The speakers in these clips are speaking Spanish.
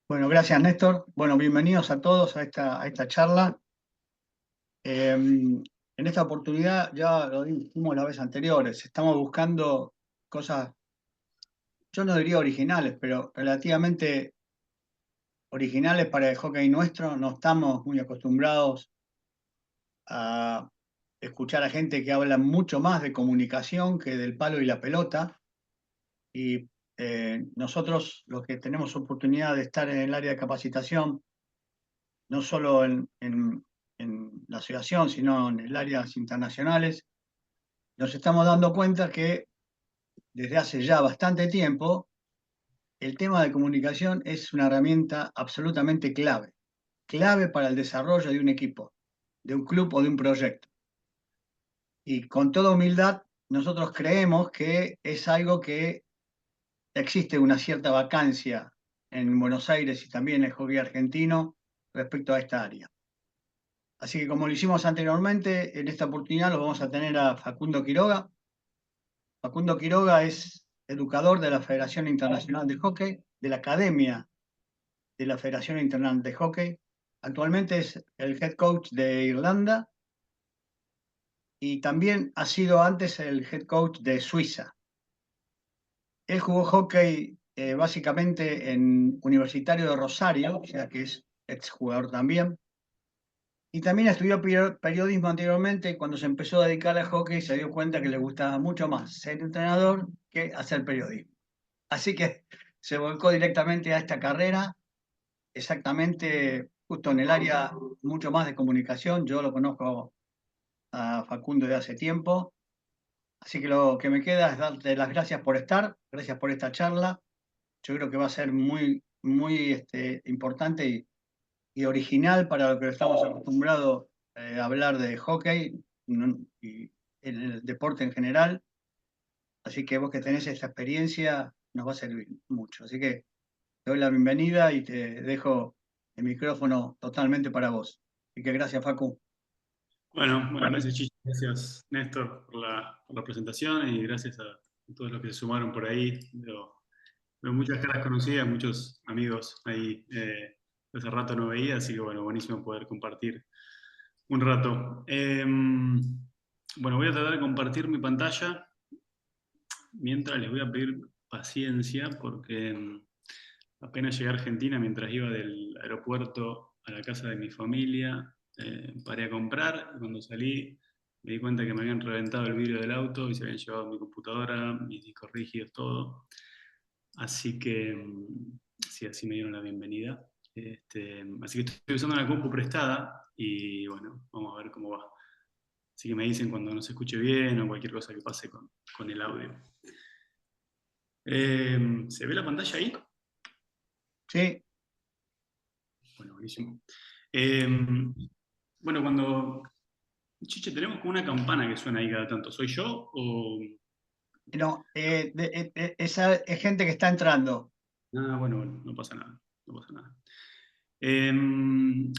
Bueno, gracias Néstor. Bueno, bienvenidos a todos a esta charla. En esta oportunidad, ya lo dijimos las veces anteriores, estamos buscando cosas, yo no diría originales, pero relativamente originales para el hockey nuestro. No estamos muy acostumbrados a escuchar a gente que habla mucho más de comunicación que del palo y la pelota. Y nosotros, los que tenemos oportunidad de estar en el área de capacitación, no solo en la asociación, sino en el áreas internacionales, nos estamos dando cuenta que desde hace ya bastante tiempo el tema de comunicación es una herramienta absolutamente clave, clave para el desarrollo de un equipo, de un club o de un proyecto. Y con toda humildad, nosotros creemos que es algo que existe una cierta vacancia en Buenos Aires y también en el hockey argentino respecto a esta área. Así que como lo hicimos anteriormente, en esta oportunidad lo vamos a tener a Facundo Quiroga. Facundo Quiroga es educador de la Federación Internacional de Hockey, de la Academia de la Federación Internacional de Hockey. Actualmente es el head coach de Irlanda y también ha sido antes el head coach de Suiza. Él jugó hockey básicamente en Universitario de Rosario, o sea que es exjugador también. Y también estudió periodismo anteriormente y cuando se empezó a dedicar al hockey se dio cuenta que le gustaba mucho más ser entrenador que hacer periodismo. Así que se volcó directamente a esta carrera, exactamente justo en el área mucho más de comunicación. Yo lo conozco a Facundo de hace tiempo, así que lo que me queda es darte las gracias por estar, gracias por esta charla. Yo creo que va a ser muy importante y original para lo que estamos acostumbrados a hablar de hockey y el deporte en general. Así que vos que tenés esta experiencia nos va a servir mucho. Así que te doy la bienvenida y te dejo el micrófono totalmente para vos. Así que gracias, Facu. Bueno, gracias Chichi, gracias Néstor por la presentación y gracias a todos los que se sumaron por ahí. Veo muchas caras conocidas, muchos amigos ahí que hace rato no veía, así que bueno, buenísimo poder compartir un rato. Bueno, voy a tratar de compartir mi pantalla mientras les voy a pedir paciencia porque apenas llegué a Argentina mientras iba del aeropuerto a la casa de mi familia, paré a comprar y cuando salí me di cuenta que me habían reventado el vidrio del auto y se habían llevado mi computadora, mis discos rígidos, todo. Así que sí, así me dieron la bienvenida. Así que estoy usando una compu prestada y bueno, vamos a ver cómo va. Así que me dicen cuando no se escuche bien o cualquier cosa que pase con el audio. ¿Se ve la pantalla ahí? Sí, Bueno, buenísimo. Eh, bueno, cuando... Chiche, tenemos como una campana que suena ahí cada tanto. ¿Soy yo o...? no, esa es gente que está entrando. Ah, bueno, no pasa nada. No pasa nada.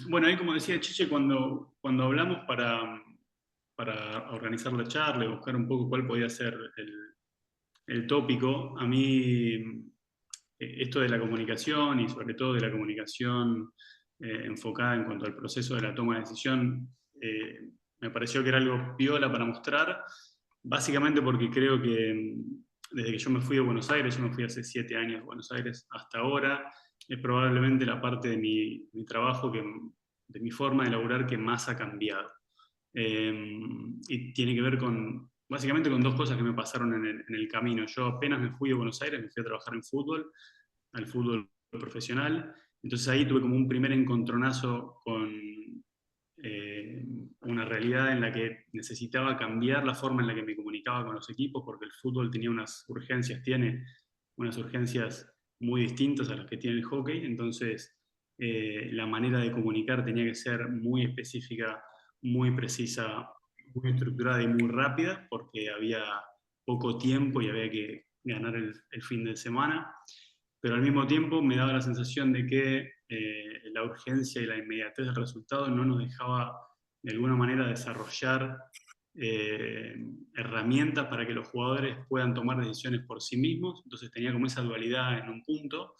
Bueno, ahí como decía Chiche, cuando hablamos para organizar la charla y buscar un poco cuál podía ser el tópico, a mí esto de la comunicación y sobre todo de la comunicación enfocada en cuanto al proceso de la toma de decisión, me pareció que era algo piola para mostrar, básicamente porque creo que desde que yo me fui de Buenos Aires, yo me fui hace 7 años de Buenos Aires hasta ahora, es probablemente la parte de mi trabajo, de mi forma de laburar que más ha cambiado. Y tiene que ver básicamente con dos cosas que me pasaron en el camino. Yo apenas me fui de Buenos Aires, me fui a trabajar en fútbol, al fútbol profesional. Entonces ahí tuve como un primer encontronazo con una realidad en la que necesitaba cambiar la forma en la que me comunicaba con los equipos, porque el fútbol tiene unas urgencias muy distintas a las que tiene el hockey. Entonces la manera de comunicar tenía que ser muy específica, muy precisa, muy estructurada y muy rápida, porque había poco tiempo y había que ganar el fin de semana, pero al mismo tiempo me daba la sensación de que la urgencia y la inmediatez del resultado no nos dejaba de alguna manera desarrollar eh, herramientas para que los jugadores puedan tomar decisiones por sí mismos. Entonces tenía como esa dualidad en un punto.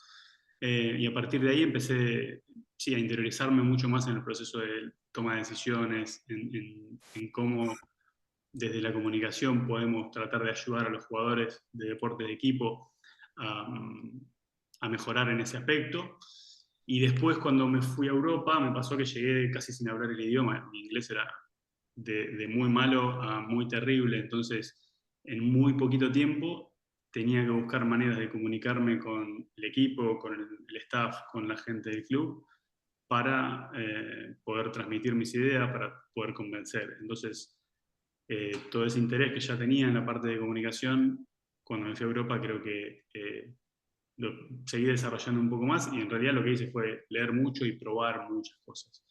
y a partir de ahí empecé sí, a interiorizarme mucho más en el proceso de toma de decisiones, en cómo desde la comunicación podemos tratar de ayudar a los jugadores de deporte de equipo a mejorar en ese aspecto. Y después, cuando me fui a Europa, me pasó que llegué casi sin hablar el idioma. Mi inglés era de muy malo a muy terrible, entonces en muy poquito tiempo tenía que buscar maneras de comunicarme con el equipo, con el staff, con la gente del club, para poder transmitir mis ideas, para poder convencer. Entonces, todo ese interés que ya tenía en la parte de comunicación, cuando me fui a Europa creo que lo seguí desarrollando un poco más y en realidad lo que hice fue leer mucho y probar muchas cosas.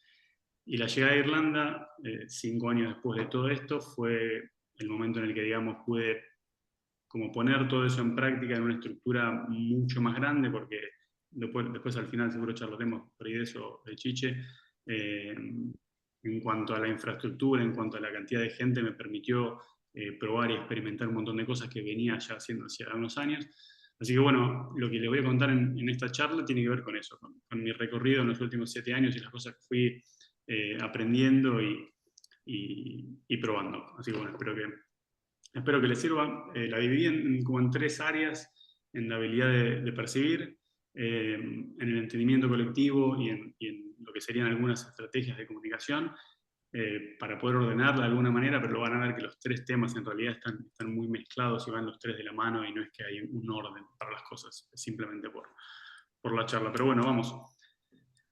Y la llegada a Irlanda, 5 años después de todo esto, fue el momento en el que, digamos, pude como poner todo eso en práctica en una estructura mucho más grande, porque después al final seguro charlaremos por ahí de eso, de Chiche, en cuanto a la infraestructura, en cuanto a la cantidad de gente, me permitió probar y experimentar un montón de cosas que venía ya haciendo hacía unos años. Así que bueno, lo que les voy a contar en esta charla tiene que ver con eso, con mi recorrido en los últimos 7 años y las cosas que fui aprendiendo y probando. Así que bueno, espero que les sirva. La dividí como en 3 áreas, en la habilidad de percibir, en el entendimiento colectivo y en lo que serían algunas estrategias de comunicación, para poder ordenarla de alguna manera, pero lo van a ver que los 3 temas en realidad están muy mezclados y van los 3 de la mano y no es que hay un orden para las cosas, es simplemente por la charla. Pero bueno, vamos.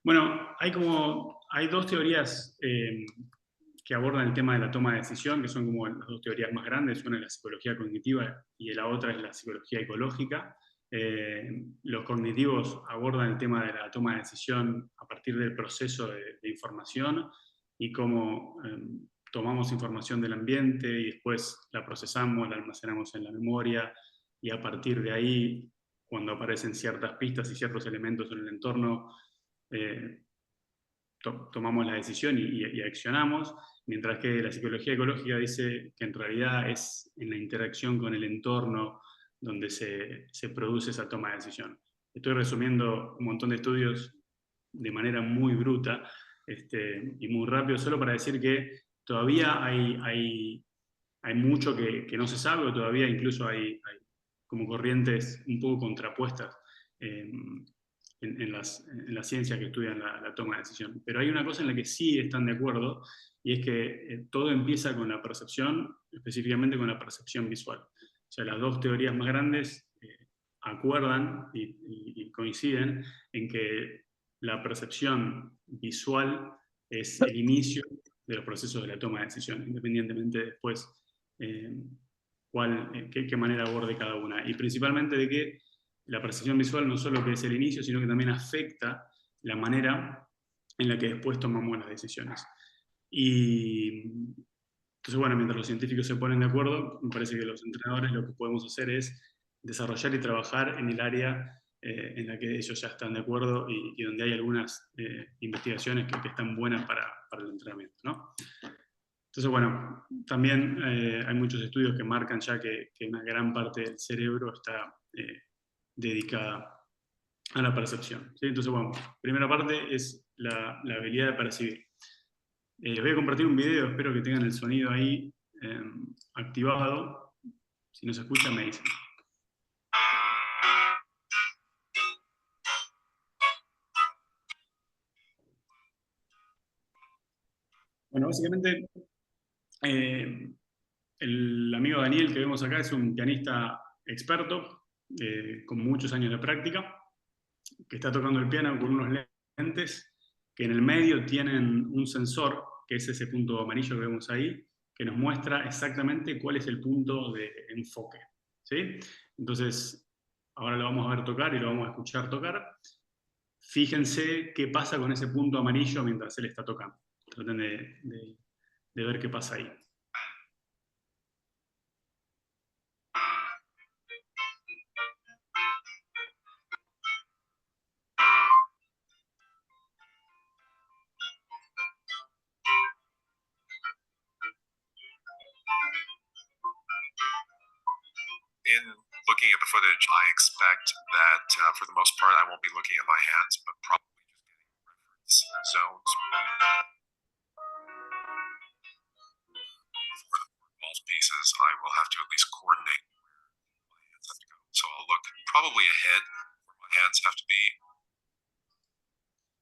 Bueno, hay 2 teorías que abordan el tema de la toma de decisión, que son como las 2 teorías más grandes. Una es la psicología cognitiva y la otra es la psicología ecológica. Los cognitivos abordan el tema de la toma de decisión a partir del proceso de información y cómo tomamos información del ambiente y después la procesamos, la almacenamos en la memoria y a partir de ahí, cuando aparecen ciertas pistas y ciertos elementos en el entorno, eh, tomamos la decisión y accionamos, mientras que la psicología ecológica dice que en realidad es en la interacción con el entorno donde se produce esa toma de decisión. Estoy resumiendo un montón de estudios de manera muy bruta y muy rápido, solo para decir que todavía hay mucho que no se sabe, o todavía incluso hay como corrientes un poco contrapuestas en las ciencias que estudian la toma de decisión. Pero hay una cosa en la que sí están de acuerdo, y es que todo empieza con la percepción, específicamente con la percepción visual. O sea, las 2 teorías más grandes acuerdan y coinciden en que la percepción visual es el inicio de los procesos de la toma de decisión, independientemente después eh, qué manera aborde cada una. Y principalmente de que la percepción visual no solo que es el inicio, sino que también afecta la manera en la que después tomamos las decisiones. Y entonces, bueno, mientras los científicos se ponen de acuerdo, me parece que los entrenadores lo que podemos hacer es desarrollar y trabajar en el área en la que ellos ya están de acuerdo y donde hay algunas investigaciones que están buenas para el entrenamiento, ¿no? Entonces, bueno, también hay muchos estudios que marcan ya que una gran parte del cerebro está dedicada a la percepción, ¿sí? Entonces, bueno, primera parte es la habilidad de percibir. Les voy a compartir un video, espero que tengan el sonido ahí activado. Si no se escucha, me dicen. Bueno, básicamente, el amigo Daniel que vemos acá es un pianista experto, con muchos años de práctica, que está tocando el piano con unos lentes que en el medio tienen un sensor, que es ese punto amarillo que vemos ahí, que nos muestra exactamente cuál es el punto de enfoque, ¿sí? Entonces, ahora lo vamos a ver tocar y lo vamos a escuchar tocar. Fíjense qué pasa con ese punto amarillo mientras él está tocando. Traten de ver qué pasa ahí. In looking at the footage, I expect that for the most part I won't be looking at my hands, but probably just getting reference zones. For the ball pieces, I will have to at least coordinate where my hands have to go. So I'll look probably ahead where my hands have to be.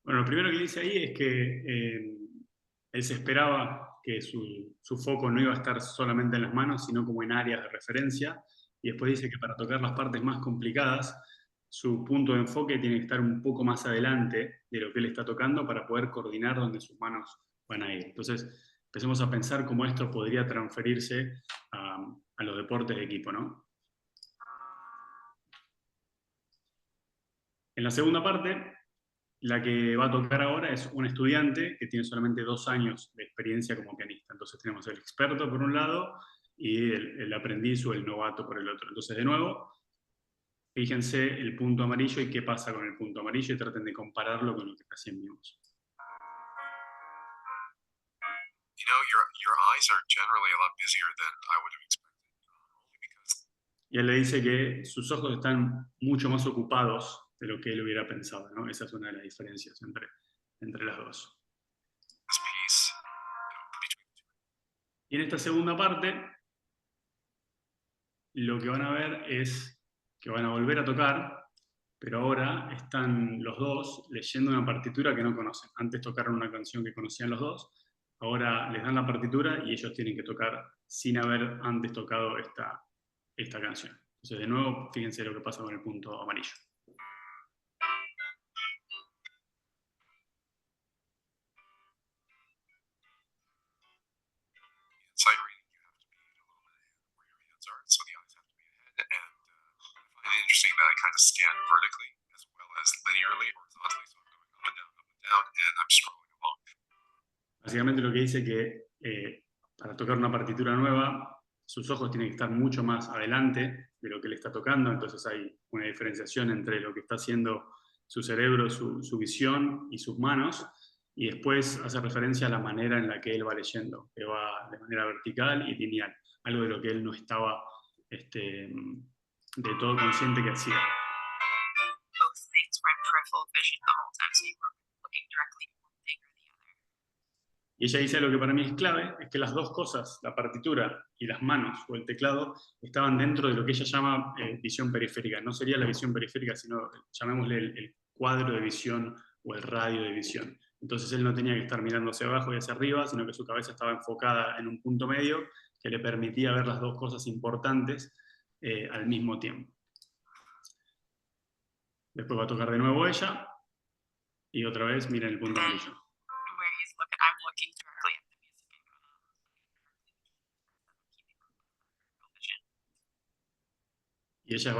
Bueno, lo primero que dice ahí es que él se esperaba que su foco no iba a estar solamente en las manos, sino como en áreas de referencia. Y después dice que para tocar las partes más complicadas, su punto de enfoque tiene que estar un poco más adelante de lo que él está tocando para poder coordinar dónde sus manos van a ir. Entonces, empecemos a pensar cómo esto podría transferirse a los deportes de equipo, ¿no? En la segunda parte, la que va a tocar ahora es un estudiante que tiene solamente 2 años de experiencia como pianista. Entonces tenemos el experto por un lado y el aprendiz o el novato por el otro. Entonces, de nuevo, fíjense el punto amarillo y qué pasa con el punto amarillo y traten de compararlo con lo que recién vimos. You know, your eyes are generally a lot busier than I would have expected, only because. Y él le dice que sus ojos están mucho más ocupados de lo que él hubiera pensado, ¿no? Esa es una de las diferencias entre las dos. This piece, between the two. Y en esta segunda parte, lo que van a ver es que van a volver a tocar, pero ahora están los dos leyendo una partitura que no conocen. Antes tocaron una canción que conocían los dos, ahora les dan la partitura y ellos tienen que tocar sin haber antes tocado esta canción. Entonces, de nuevo, fíjense lo que pasa con el punto amarillo. Sight reading, you have to be a little ahead where your hands are, so the eyes have to be ahead. And I find it interesting that I kind of scan vertically as well as linearly, horizontally, so I'm going up and down, and I'm scrolling along. Básicamente lo que dice que para tocar una partitura nueva, sus ojos tienen que estar mucho más adelante de lo que él está tocando, entonces hay una diferenciación entre lo que está haciendo su cerebro, su visión y sus manos, y después hace referencia a la manera en la que él va leyendo, que va de manera vertical y lineal, algo de lo que él no estaba de todo consciente que hacía. Both things were in peripheral vision the whole time, so you were looking directly at one thing or the other. Y ella dice lo que para mí es clave, es que las dos cosas, la partitura y las manos o el teclado, estaban dentro de lo que ella llama visión periférica. No sería la visión periférica, sino llamémosle el cuadro de visión o el radio de visión. Entonces él no tenía que estar mirando hacia abajo y hacia arriba, sino que su cabeza estaba enfocada en un punto medio que le permitía ver las dos cosas importantes al mismo tiempo. Después va a tocar de nuevo ella y otra vez miren el punto amarillo. Where he's looking, I'm looking directly at the music and keeping vision. Y ella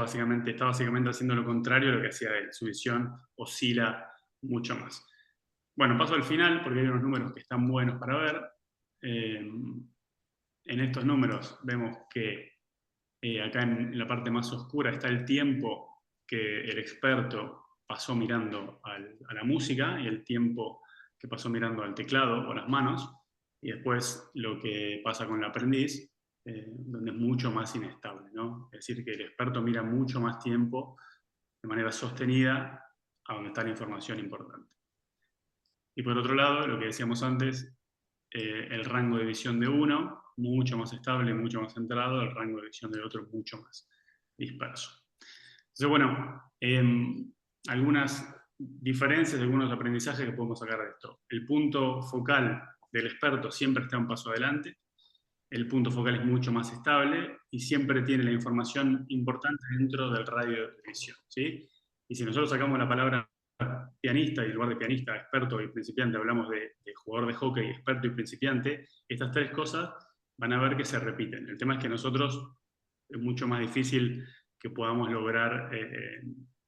está básicamente haciendo lo contrario a lo que hacía él. Su visión oscila mucho más. Bueno, paso al final porque hay unos números que están buenos para ver. En estos números vemos que acá en la parte más oscura está el tiempo que el experto pasó mirando a la música y el tiempo que pasó mirando al teclado o las manos, y después lo que pasa con el aprendiz, donde es mucho más inestable, ¿no? Es decir, que el experto mira mucho más tiempo de manera sostenida a donde está la información importante. Y por otro lado, lo que decíamos antes, el rango de visión de uno, mucho más estable, mucho más centrado, el rango de visión del otro mucho más disperso. Entonces, bueno, algunas diferencias, algunos aprendizajes que podemos sacar de esto. El punto focal del experto siempre está un paso adelante, el punto focal es mucho más estable y siempre tiene la información importante dentro del radio de visión, ¿sí? Y si nosotros sacamos la palabra pianista y en lugar de pianista, experto y principiante, hablamos de jugador de hockey, experto y principiante, estas tres cosas van a ver que se repiten. El tema es que nosotros es mucho más difícil que podamos lograr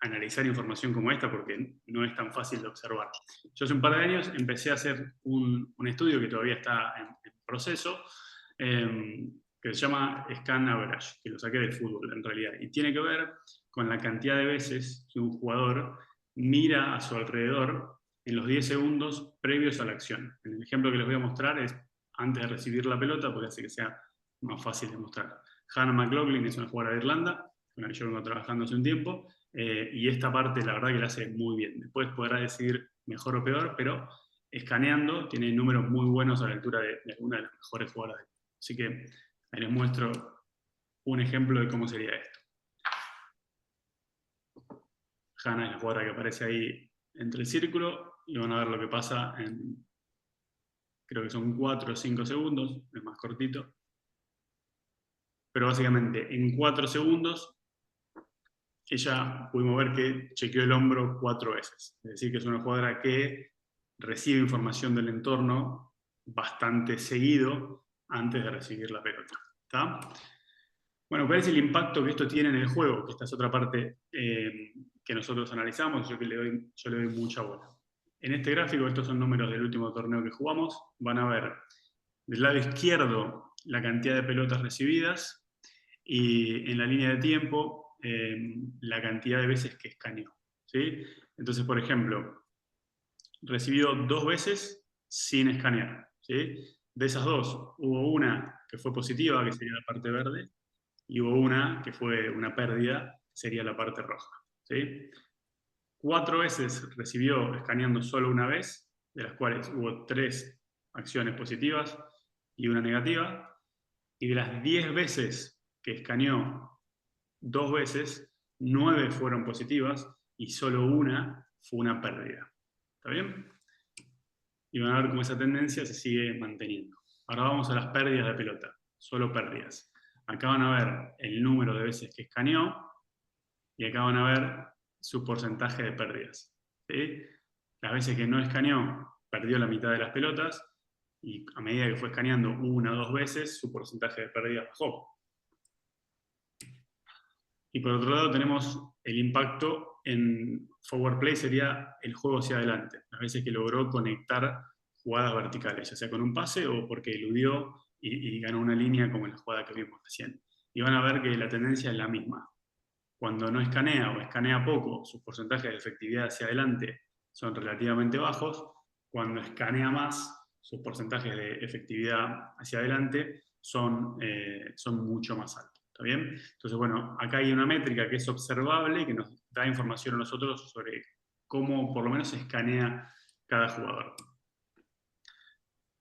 analizar información como esta porque no es tan fácil de observar. Yo hace un par de años empecé a hacer un estudio que todavía está en proceso, que se llama Scan Average, que lo saqué del fútbol en realidad, y tiene que ver con la cantidad de veces que un jugador mira a su alrededor en los 10 segundos previos a la acción. El ejemplo que les voy a mostrar es antes de recibir la pelota, porque hace que sea más fácil de mostrar. Hannah McLaughlin es una jugadora de Irlanda, con la que yo vengo trabajando hace un tiempo, y esta parte la verdad que la hace muy bien. Después podrá decidir mejor o peor, pero escaneando tiene números muy buenos a la altura de alguna de las mejores jugadoras del mundo. Así que ahí les muestro un ejemplo de cómo sería esto. Hannah es la jugadora que aparece ahí entre el círculo, y van a ver lo que pasa en, creo que son 4 o 5 segundos, es más cortito. Pero básicamente en 4 segundos ella pudimos ver que chequeó el hombro 4 veces. Es decir, que es una jugadora que recibe información del entorno bastante seguido antes de recibir la pelota. ¿Está? Bueno, ¿cuál es el impacto que esto tiene en el juego? Que esta es otra parte que nosotros analizamos, yo le doy mucha bola. En este gráfico, estos son números del último torneo que jugamos, van a ver del lado izquierdo la cantidad de pelotas recibidas y en la línea de tiempo la cantidad de veces que escaneó. ¿Sí? Entonces, por ejemplo, recibió 2 veces sin escanear. ¿Sí? De esas 2, hubo una que fue positiva, que sería la parte verde, y hubo una que fue una pérdida, que sería la parte roja. ¿Sí? 4 veces recibió escaneando solo una vez, de las cuales hubo 3 acciones positivas y una negativa, y de las 10 veces que escaneó 2 veces, 9 fueron positivas y solo una fue una pérdida. ¿Está bien? Y van a ver cómo esa tendencia se sigue manteniendo. Ahora vamos a las pérdidas de pelota, solo pérdidas. Acá van a ver el número de veces que escaneó y acá van a ver su porcentaje de pérdidas. ¿Sí? Las veces que no escaneó, perdió la mitad de las pelotas, y a medida que fue escaneando 1 o 2 veces, su porcentaje de pérdidas bajó. Y por otro lado tenemos el impacto en forward play, sería el juego hacia adelante. Las veces que logró conectar jugadas verticales, ya sea con un pase o porque eludió y ganó una línea como en la jugada que vimos recién. Y van a ver que la tendencia es la misma. Cuando no escanea o escanea poco, sus porcentajes de efectividad hacia adelante son relativamente bajos. Cuando escanea más, sus porcentajes de efectividad hacia adelante son mucho más altos. ¿Está bien? Entonces, bueno, acá hay una métrica que es observable y que nos da información a nosotros sobre cómo por lo menos se escanea cada jugador.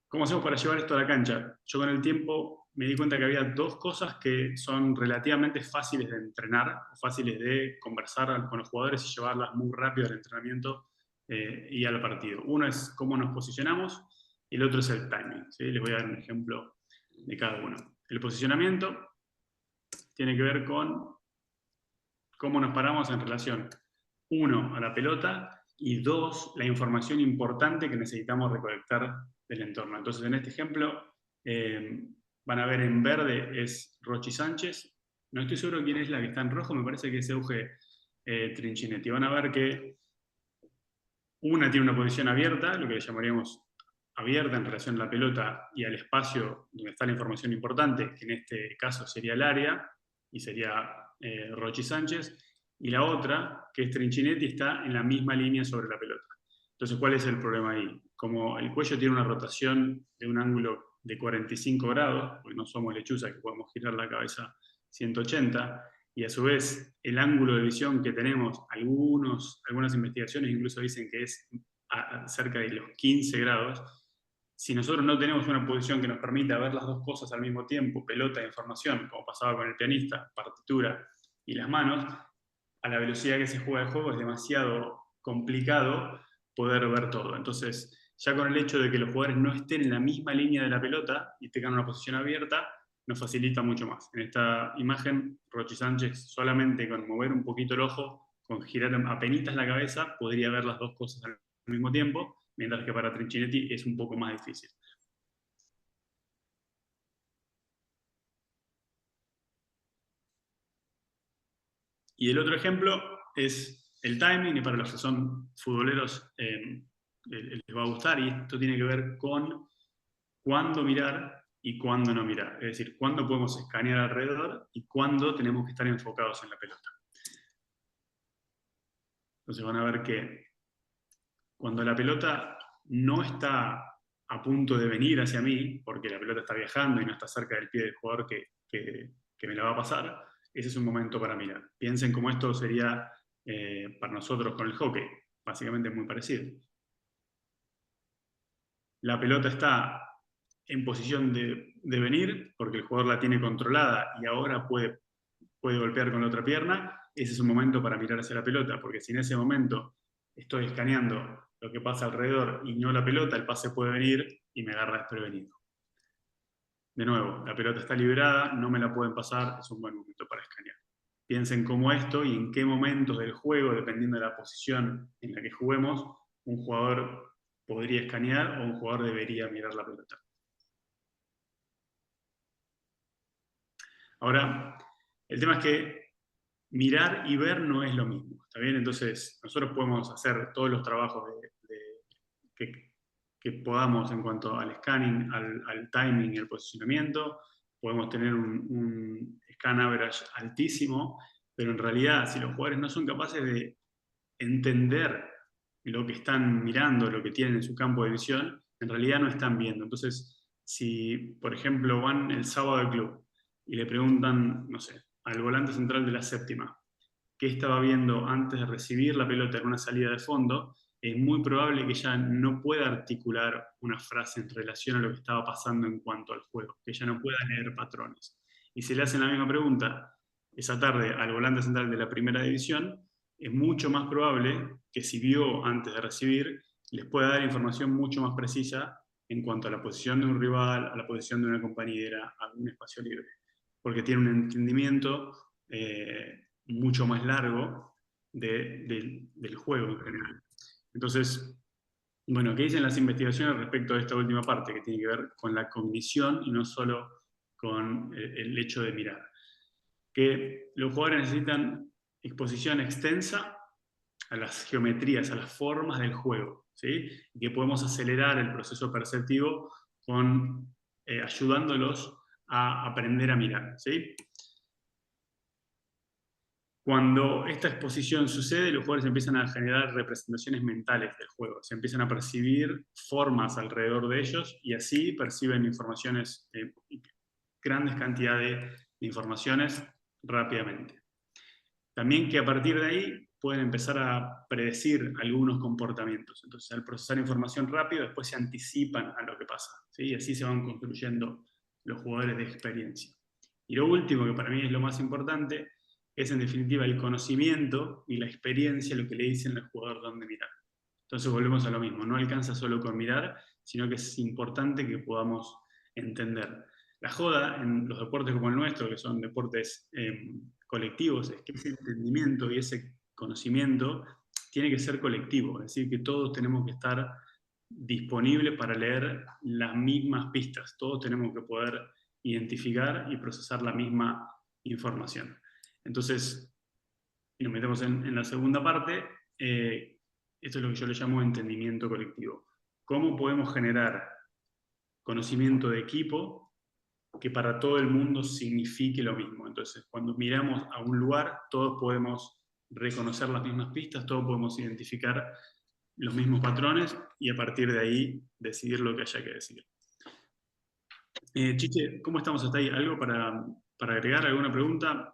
¿Cómo hacemos para llevar esto a la cancha? Yo con el tiempo me di cuenta que había 2 cosas que son relativamente fáciles de entrenar, fáciles de conversar con los jugadores y llevarlas muy rápido al entrenamiento y al partido. Uno es cómo nos posicionamos y el otro es el timing. ¿Sí? Les voy a dar un ejemplo de cada uno. El posicionamiento tiene que ver con cómo nos paramos en relación, 1, a la pelota, y 2, la información importante que necesitamos recolectar del entorno. Entonces, en este ejemplo, van a ver en verde es Rochi Sánchez. No estoy seguro quién es la que está en rojo, me parece que es Euge Trinchinetti. Van a ver que una tiene una posición abierta, lo que llamaríamos abierta en relación a la pelota y al espacio donde está la información importante, que en este caso sería el área, y sería Rochi Sánchez, y la otra, que es Trinchinetti, está en la misma línea sobre la pelota. Entonces, ¿cuál es el problema ahí? Como el cuello tiene una rotación de un ángulo de 45 grados, porque no somos lechuzas que podemos girar la cabeza 180, y a su vez el ángulo de visión que tenemos, algunas investigaciones incluso dicen que es cerca de los 15 grados, si nosotros no tenemos una posición que nos permita ver las 2 cosas al mismo tiempo, pelota e información, como pasaba con el pianista, partitura y las manos, a la velocidad que se juega el juego es demasiado complicado poder ver todo. Entonces, ya con el hecho de que los jugadores no estén en la misma línea de la pelota y tengan una posición abierta, nos facilita mucho más. En esta imagen, Rochi Sánchez solamente con mover un poquito el ojo, con girar apenitas la cabeza, podría ver las 2 cosas al mismo tiempo, mientras que para Trinchinetti es un poco más difícil. Y el otro ejemplo es el timing, y para los que son futboleros les va a gustar, y esto tiene que ver con cuándo mirar y cuándo no mirar. Es decir, cuándo podemos escanear alrededor y cuándo tenemos que estar enfocados en la pelota. Entonces van a ver que cuando la pelota no está a punto de venir hacia mí, porque la pelota está viajando y no está cerca del pie del jugador que me la va a pasar, ese es un momento para mirar. Piensen cómo esto sería para nosotros con el hockey. Básicamente es muy parecido. La pelota está en posición de venir, porque el jugador la tiene controlada y ahora puede golpear con la otra pierna. Ese es un momento para mirar hacia la pelota, porque si en ese momento estoy escaneando lo que pasa alrededor y no la pelota, el pase puede venir y me agarra desprevenido. De nuevo, la pelota está liberada, no me la pueden pasar, es un buen momento para escanear. Piensen cómo esto y en qué momentos del juego, dependiendo de la posición en la que juguemos, un jugador podría escanear o un jugador debería mirar la pelota. Ahora, el tema es que mirar y ver no es lo mismo, ¿está bien? Entonces, nosotros podemos hacer todos los trabajos que podamos en cuanto al scanning, al timing y al posicionamiento. Podemos tener un scan average altísimo, pero en realidad, si los jugadores no son capaces de entender lo que están mirando, lo que tienen en su campo de visión, en realidad no están viendo. Entonces, si, por ejemplo, van el sábado al club y le preguntan, no sé, al volante central de la séptima, qué estaba viendo antes de recibir la pelota en una salida de fondo, es muy probable que ella no pueda articular una frase en relación a lo que estaba pasando en cuanto al juego, que ella no pueda leer patrones. Y si le hacen la misma pregunta esa tarde al volante central de la primera división, es mucho más probable que si vio antes de recibir, les pueda dar información mucho más precisa en cuanto a la posición de un rival, a la posición de una compañera, a un espacio libre, porque tiene un entendimiento mucho más largo del juego en general. Entonces, bueno, ¿qué dicen las investigaciones respecto a esta última parte, que tiene que ver con la cognición y no solo con el hecho de mirar? Que los jugadores necesitan exposición extensa a las geometrías, a las formas del juego, ¿sí? Y que podemos acelerar el proceso perceptivo ayudándolos a aprender a mirar, ¿sí? Cuando esta exposición sucede, los jugadores empiezan a generar representaciones mentales del juego, se empiezan a percibir formas alrededor de ellos y así perciben informaciones, grandes cantidades de informaciones rápidamente. También que a partir de ahí pueden empezar a predecir algunos comportamientos. Entonces, al procesar información rápido, después se anticipan a lo que pasa, ¿sí? Y así se van construyendo los jugadores de experiencia. Y lo último, que para mí es lo más importante, es en definitiva el conocimiento y la experiencia, lo que le dicen al jugador dónde mirar. Entonces volvemos a lo mismo, no alcanza solo con mirar, sino que es importante que podamos entender. La joda en los deportes como el nuestro, que son deportes colectivos, es que ese entendimiento y ese conocimiento tiene que ser colectivo, es decir, que todos tenemos que estar disponibles para leer las mismas pistas, todos tenemos que poder identificar y procesar la misma información. Entonces, si nos metemos en la segunda parte, esto es lo que yo le llamo entendimiento colectivo. ¿Cómo podemos generar conocimiento de equipo que para todo el mundo signifique lo mismo? Entonces, cuando miramos a un lugar, todos podemos reconocer las mismas pistas, todos podemos identificar los mismos patrones y a partir de ahí decidir lo que haya que decidir. Chiche, ¿cómo estamos hasta ahí? ¿Algo para agregar? ¿Alguna pregunta?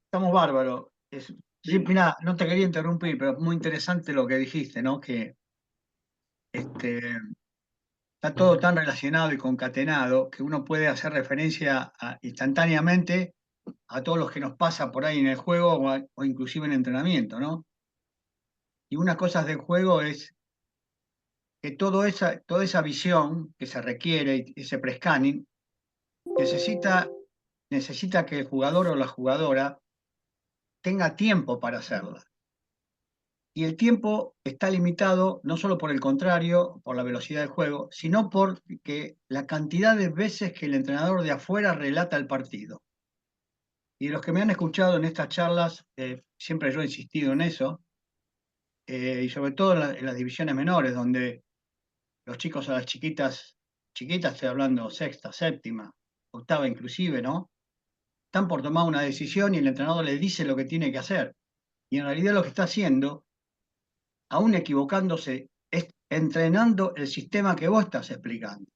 Estamos bárbaros. Sí, mira, no te quería interrumpir, pero es muy interesante lo que dijiste, ¿no? Que está todo tan relacionado y concatenado que uno puede hacer referencia instantáneamente a todos los que nos pasa por ahí en el juego o inclusive en entrenamiento, ¿no? Y una cosa del juego es que toda esa visión que se requiere, ese pre-scanning, necesita que el jugador o la jugadora tenga tiempo para hacerla. Y el tiempo está limitado no solo por el contrario, por la velocidad del juego, sino por la cantidad de veces que el entrenador de afuera relata el partido. Y los que me han escuchado en estas charlas, siempre yo he insistido en eso, y sobre todo en las divisiones menores, donde los chicos a las chiquitas, estoy hablando sexta, séptima, octava inclusive, ¿no? Están por tomar una decisión y el entrenador les dice lo que tiene que hacer. Y en realidad lo que está haciendo, aún equivocándose, es entrenando el sistema que vos estás explicando.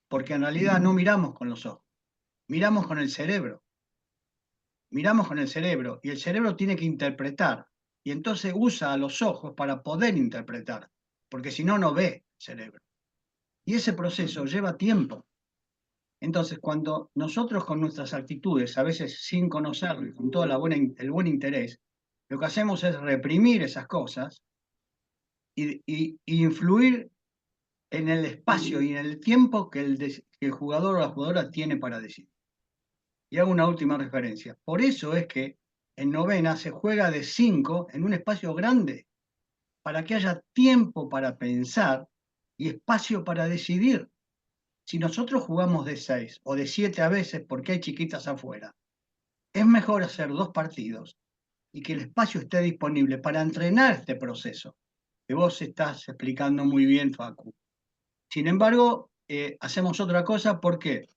Porque en realidad no miramos con los ojos, miramos con el cerebro. Miramos con el cerebro y el cerebro tiene que interpretar y entonces usa a los ojos para poder interpretar, porque si no, no ve el cerebro. Y ese proceso lleva tiempo. Entonces, cuando nosotros con nuestras actitudes, a veces sin conocerlo y con todo el buen interés, lo que hacemos es reprimir esas cosas y influir en el espacio y en el tiempo que el jugador o la jugadora tiene para decidir. Y hago una última referencia. Por eso es que en novena se juega de 5 en un espacio grande, para que haya tiempo para pensar y espacio para decidir. Si nosotros jugamos de 6 o de 7 a veces porque hay chiquitas afuera, es mejor hacer 2 partidos y que el espacio esté disponible para entrenar este proceso que vos estás explicando muy bien, Facu. Sin embargo, hacemos otra cosa, ¿por qué?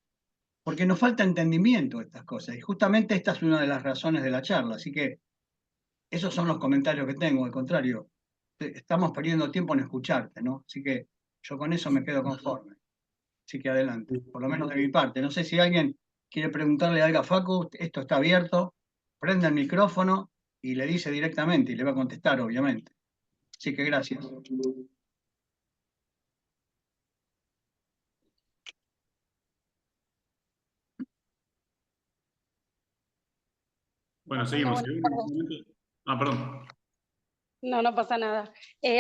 Porque nos falta entendimiento de estas cosas y justamente esta es una de las razones de la charla. Así que esos son los comentarios que tengo, al contrario, estamos perdiendo tiempo en escucharte, ¿no? Así que yo con eso me quedo conforme. Así que adelante, por lo menos de mi parte. No sé si alguien quiere preguntarle algo a Facu, esto está abierto, prende el micrófono y le dice directamente y le va a contestar, obviamente. Así que gracias. Bueno, seguimos. Buenas Ah, perdón. No, no pasa nada.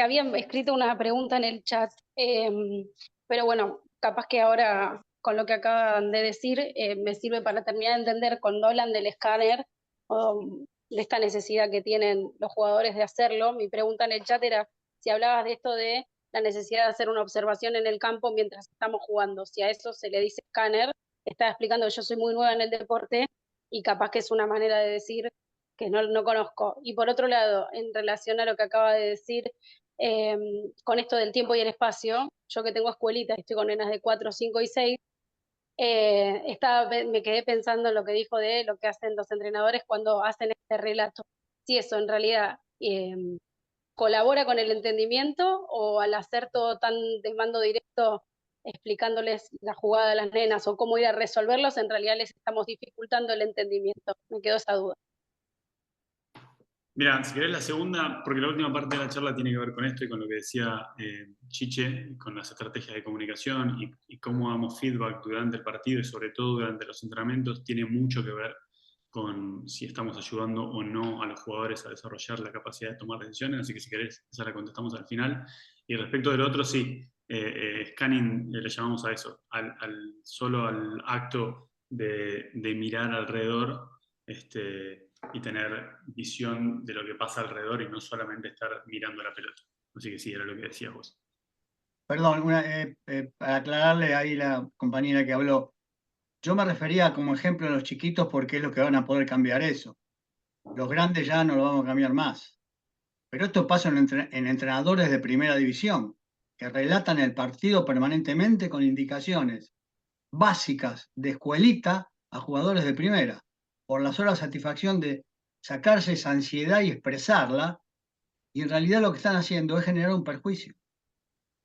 Habían escrito una pregunta en el chat, pero bueno, capaz que ahora con lo que acaban de decir me sirve para terminar de entender cuando hablan del escáner o de esta necesidad que tienen los jugadores de hacerlo. Mi pregunta en el chat era si hablabas de esto de la necesidad de hacer una observación en el campo mientras estamos jugando. Si a eso se le dice escáner, estaba explicando que yo soy muy nueva en el deporte y capaz que es una manera de decir que no conozco. Y por otro lado, en relación a lo que acaba de decir, con esto del tiempo y el espacio, yo que tengo escuelitas, estoy con nenas de 4, 5 y 6, me quedé pensando en lo que dijo de lo que hacen los entrenadores cuando hacen este relato. Si eso en realidad colabora con el entendimiento o al hacer todo tan de mando directo, explicándoles la jugada de las nenas o cómo ir a resolverlos, en realidad les estamos dificultando el entendimiento. Me quedó esa duda. Mira, si querés la segunda, porque la última parte de la charla tiene que ver con esto y con lo que decía Chiche, con las estrategias de comunicación y cómo damos feedback durante el partido y sobre todo durante los entrenamientos, tiene mucho que ver con si estamos ayudando o no a los jugadores a desarrollar la capacidad de tomar decisiones, así que si querés, esa la contestamos al final. Y respecto del otro, sí, scanning le llamamos a eso, solo al acto de mirar alrededor, y tener visión de lo que pasa alrededor y no solamente estar mirando la pelota. Así que sí, era lo que decías vos. Perdón, para aclararle ahí la compañera que habló, yo me refería como ejemplo a los chiquitos porque es lo que van a poder cambiar eso. Los grandes ya no lo vamos a cambiar más. Pero esto pasa en entrenadores de primera división, que relatan el partido permanentemente con indicaciones básicas de escuelita a jugadores de primera, por la sola satisfacción de sacarse esa ansiedad y expresarla, y en realidad lo que están haciendo es generar un perjuicio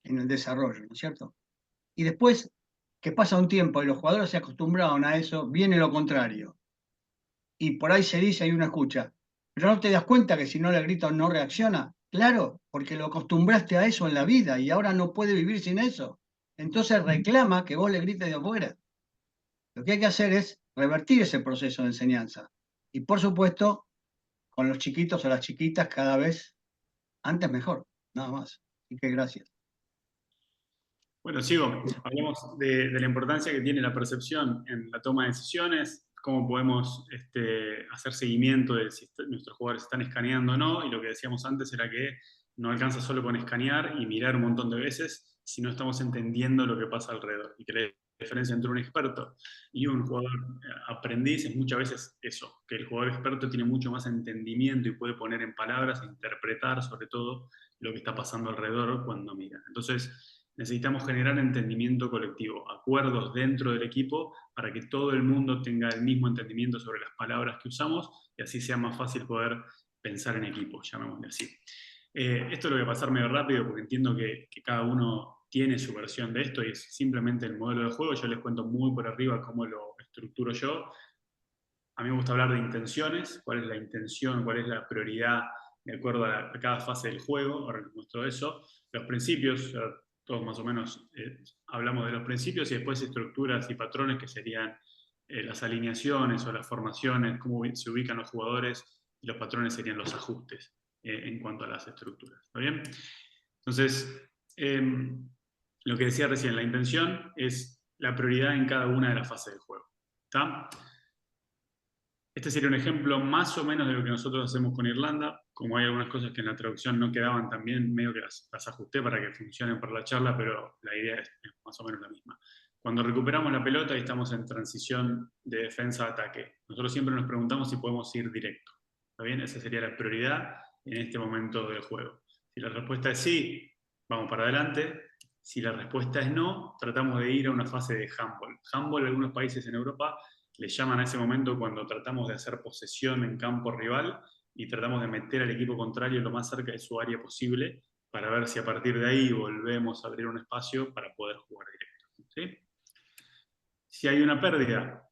en el desarrollo, ¿no es cierto? Y después que pasa un tiempo y los jugadores se acostumbraron a eso, viene lo contrario. Y por ahí se dice y uno escucha, pero no te das cuenta que si no le grito no reacciona. Claro, porque lo acostumbraste a eso en la vida y ahora no puede vivir sin eso. Entonces reclama que vos le grites de afuera. Lo que hay que hacer es revertir ese proceso de enseñanza. Y por supuesto, con los chiquitos o las chiquitas cada vez antes mejor, nada más. Así que gracias. Bueno, sigo. Hablemos de la importancia que tiene la percepción en la toma de decisiones, cómo podemos hacer seguimiento de si nuestros jugadores están escaneando o no, y lo que decíamos antes era que no alcanza solo con escanear y mirar un montón de veces, si no estamos entendiendo lo que pasa alrededor. Y que la diferencia entre un experto y un jugador aprendiz es muchas veces eso, que el jugador experto tiene mucho más entendimiento y puede poner en palabras e interpretar sobre todo lo que está pasando alrededor cuando mira. Entonces, necesitamos generar entendimiento colectivo, acuerdos dentro del equipo para que todo el mundo tenga el mismo entendimiento sobre las palabras que usamos y así sea más fácil poder pensar en equipo, llamémosle así. Esto lo voy a pasar medio rápido porque entiendo que cada uno tiene su versión de esto y es simplemente el modelo de juego. Yo les cuento muy por arriba cómo lo estructuro yo. A mí me gusta hablar de intenciones, cuál es la intención, cuál es la prioridad de acuerdo a cada fase del juego. Ahora les muestro eso. Los principios, todos más o menos hablamos de los principios, y después estructuras y patrones que serían las alineaciones o las formaciones, cómo se ubican los jugadores, y los patrones serían los ajustes en cuanto a las estructuras. ¿Está bien? Entonces, lo que decía recién, la intención es la prioridad en cada una de las fases del juego. ¿Está? Este sería un ejemplo más o menos de lo que nosotros hacemos con Irlanda. Como hay algunas cosas que en la traducción no quedaban tan bien, medio que las ajusté para que funcionen para la charla, pero la idea es más o menos la misma. Cuando recuperamos la pelota y estamos en transición de defensa a ataque, nosotros siempre nos preguntamos si podemos ir directo. ¿Está bien? Esa sería la prioridad en este momento del juego. Si la respuesta es sí, vamos para adelante. Si la respuesta es no, tratamos de ir a una fase de handball. Handball en algunos países en Europa le llaman a ese momento cuando tratamos de hacer posesión en campo rival y tratamos de meter al equipo contrario lo más cerca de su área posible para ver si a partir de ahí volvemos a abrir un espacio para poder jugar directo. ¿Sí? Si hay una pérdida,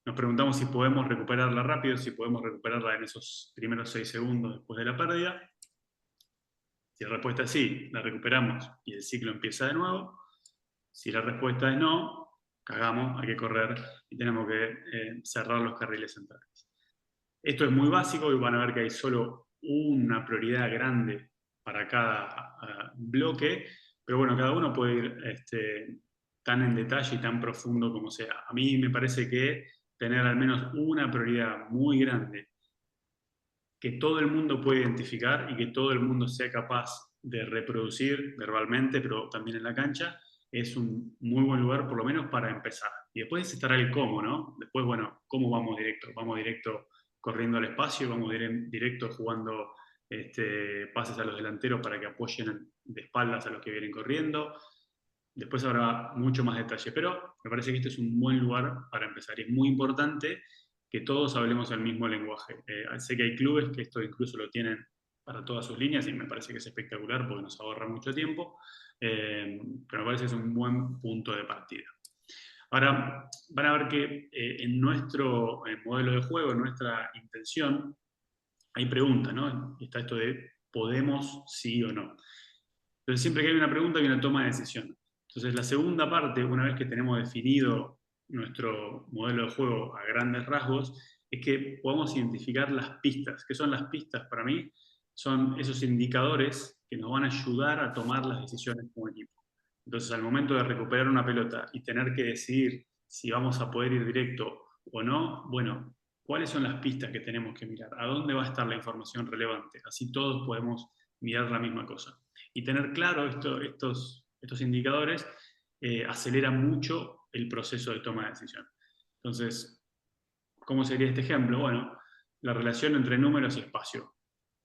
nos preguntamos si podemos recuperarla rápido, si podemos recuperarla en esos primeros 6 segundos después de la pérdida. Si la respuesta es sí, la recuperamos y el ciclo empieza de nuevo. Si la respuesta es no, cagamos, hay que correr y tenemos que cerrar los carriles centrales. Esto es muy básico y van a ver que hay solo una prioridad grande para cada bloque, pero bueno, cada uno puede ir tan en detalle y tan profundo como sea. A mí me parece que tener al menos una prioridad muy grande que todo el mundo puede identificar y que todo el mundo sea capaz de reproducir verbalmente, pero también en la cancha, es un muy buen lugar, por lo menos, para empezar. Y después estará el cómo, ¿no? Después, bueno, ¿cómo vamos directo? Vamos directo corriendo al espacio, vamos directo jugando pases a los delanteros para que apoyen de espaldas a los que vienen corriendo. Después habrá mucho más detalle, pero me parece que este es un buen lugar para empezar. Y es muy importante que todos hablemos el mismo lenguaje. Sé que hay clubes que esto incluso lo tienen para todas sus líneas y me parece que es espectacular porque nos ahorra mucho tiempo, pero me parece que es un buen punto de partida. Ahora, van a ver que en nuestro modelo de juego, en nuestra intención, hay preguntas, ¿no? Está esto de ¿podemos sí o no? Entonces, siempre que hay una pregunta hay una toma de decisión. Entonces, la segunda parte, una vez que tenemos definido nuestro modelo de juego a grandes rasgos, es que podamos identificar las pistas. ¿Qué son las pistas para mí? Son esos indicadores que nos van a ayudar a tomar las decisiones como equipo. Entonces, al momento de recuperar una pelota y tener que decidir si vamos a poder ir directo o no, bueno, ¿cuáles son las pistas que tenemos que mirar? ¿A dónde va a estar la información relevante? Así todos podemos mirar la misma cosa. Y tener claro estos indicadores acelera mucho el proceso de toma de decisión. Entonces, ¿cómo sería este ejemplo? Bueno, la relación entre números y espacio.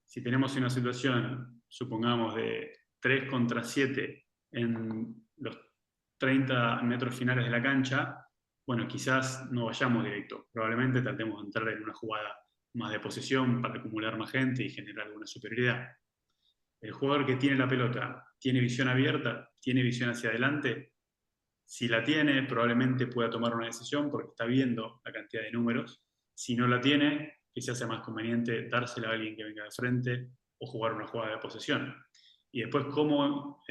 Si tenemos una situación, supongamos, de 3 contra 7 en los 30 metros finales de la cancha, bueno, quizás no vayamos directo. Probablemente tratemos de entrar en una jugada más de posesión para acumular más gente y generar alguna superioridad. El jugador que tiene la pelota, ¿tiene visión abierta? ¿Tiene visión hacia adelante? Si la tiene, probablemente pueda tomar una decisión porque está viendo la cantidad de números. Si no la tiene, quizás sea más conveniente dársela a alguien que venga de frente o jugar una jugada de posesión. Y después, ¿cómo